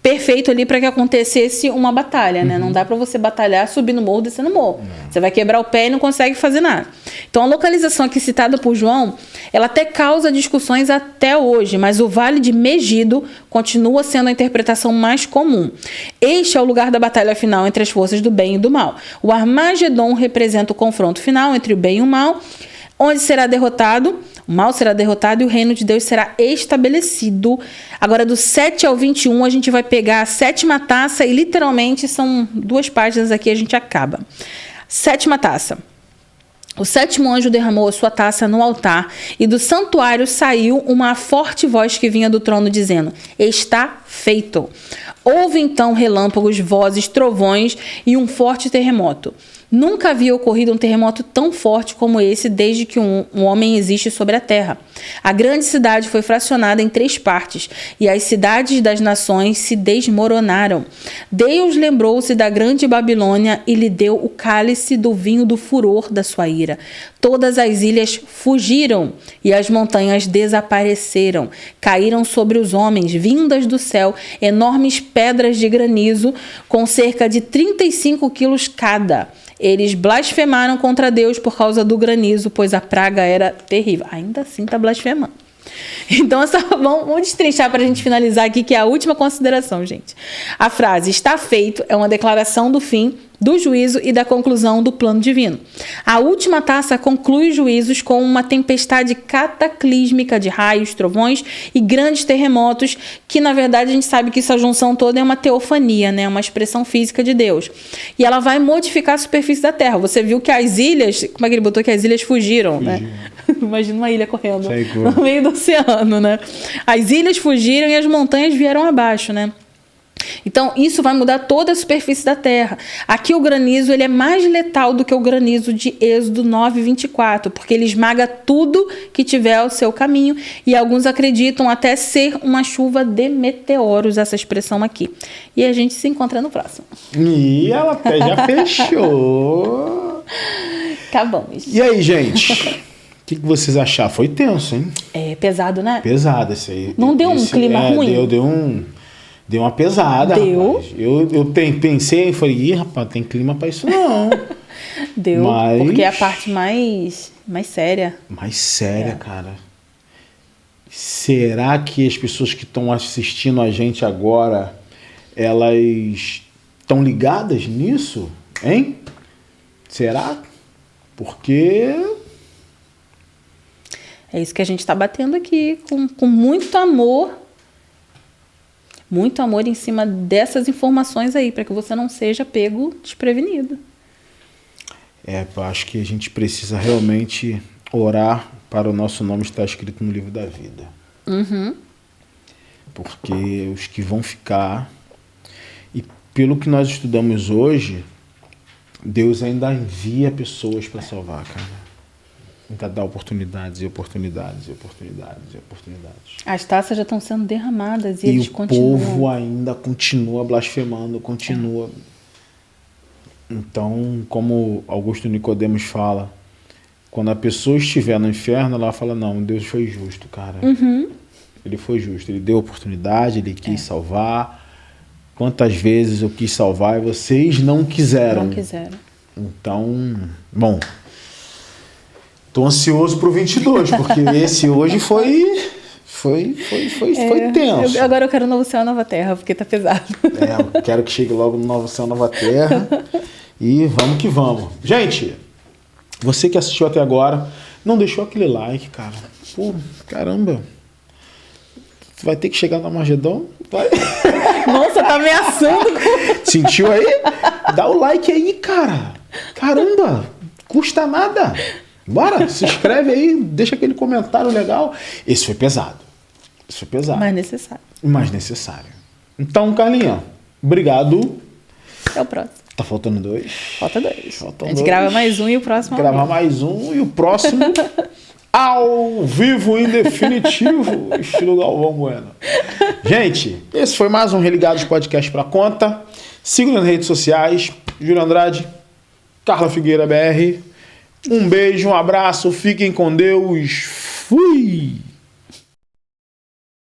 perfeito ali para que acontecesse uma batalha, né? Não dá para você batalhar subindo morro, descendo morro. Você vai quebrar o pé e não consegue fazer nada. Então a localização aqui citada por João, ela até causa discussões até hoje, mas o Vale de Megido continua sendo a interpretação mais comum. Este é o lugar da batalha final entre as forças do bem e do mal. O Armagedon representa o confronto final entre o bem e o mal, onde será derrotado, o mal será derrotado e o reino de Deus será estabelecido. Agora, do 7 ao 21, a gente vai pegar a 7ª taça e literalmente são 2 páginas aqui, a gente acaba. 7ª taça. O 7º anjo derramou a sua taça no altar e do santuário saiu uma forte voz que vinha do trono dizendo: está feito. Houve então relâmpagos, vozes, trovões e um forte terremoto. Nunca havia ocorrido um terremoto tão forte como esse desde que um homem existe sobre a terra. A grande cidade foi fracionada em 3 partes e as cidades das nações se desmoronaram. Deus lembrou-se da grande Babilônia e lhe deu o cálice do vinho do furor da sua ira. Todas as ilhas fugiram e as montanhas desapareceram. Caíram sobre os homens, vindas do céu, enormes pedras de granizo com cerca de 35 quilos cada. Eles blasfemaram contra Deus por causa do granizo, pois a praga era terrível. Ainda assim está blasfemando. Então, vamos destrinchar para a gente finalizar aqui, que é a última consideração, gente. A frase está feito é uma declaração do fim do juízo e da conclusão do plano divino. A última taça conclui os juízos com uma tempestade cataclísmica de raios, trovões e grandes terremotos, que na verdade a gente sabe que essa junção toda é uma teofania, né? Uma expressão física de Deus. E ela vai modificar a superfície da Terra. Você viu que as ilhas, como é que ele botou que as ilhas fugiram, né? Imagina uma ilha correndo no meio do oceano, né? As ilhas fugiram e as montanhas vieram abaixo, né? Então, isso vai mudar toda a superfície da Terra. Aqui o granizo ele é mais letal do que o granizo de Êxodo 9:24, porque ele esmaga tudo que tiver ao seu caminho, e alguns acreditam até ser uma chuva de meteoros, essa expressão aqui. E a gente se encontra no próximo. E ela até já fechou. Acabamos. E aí, gente? O que vocês acharam? Foi tenso, hein? É pesado, né? Pesado esse aí. Não deu um clima ruim? Deu uma pesada, deu. Rapaz. Eu pensei e falei, ih, rapaz, tem clima pra isso não. Deu, porque é a parte mais séria. Mais séria, cara. Será que as pessoas que estão assistindo a gente agora, elas estão ligadas nisso? Hein? Será? Porque... é isso que a gente está batendo aqui, com muito amor. Muito amor em cima dessas informações aí, para que você não seja pego desprevenido. Eu acho que a gente precisa realmente orar para o nosso nome estar escrito no livro da vida. Uhum. Porque os que vão ficar... E pelo que nós estudamos hoje, Deus ainda envia pessoas para salvar, cara. Ainda dá oportunidades e oportunidades e oportunidades e oportunidades. As taças já estão sendo derramadas e eles continuam. E o povo ainda continua blasfemando, continua. Então, como Augusto Nicodemos fala, quando a pessoa estiver no inferno, ela fala, não, Deus foi justo, cara. Uhum. Ele foi justo, ele deu oportunidade, ele quis salvar. Quantas vezes eu quis salvar e vocês não quiseram. Não quiseram. Então, bom... Tô ansioso pro 22, porque esse hoje foi tenso. Agora eu quero um novo céu e nova terra, porque tá pesado. Eu quero que chegue logo no novo céu e nova terra. E vamos que vamos. Gente, você que assistiu até agora, Não deixou aquele like, cara. Pô, caramba. Tu vai ter que chegar no Armagedon? Vai. Nossa, tá ameaçando. Sentiu aí? Dá o like aí, cara. Caramba, custa nada. Bora, se inscreve aí, deixa aquele comentário legal. Esse foi pesado. Isso foi pesado. Mais necessário. Mais necessário. Então, Carlinha, obrigado. Até o próximo. Tá faltando 2. Falta 2. Faltam A gente 2. grava mais um e o próximo ao Gravar vivo. mais um e o próximo ao vivo em definitivo, estilo Galvão Bueno. Gente, esse foi mais um Religados Podcast pra conta. Sigam nas redes sociais. Júlio Andrade, Carla Figueira BR. Um beijo, um abraço, fiquem com Deus. Fui!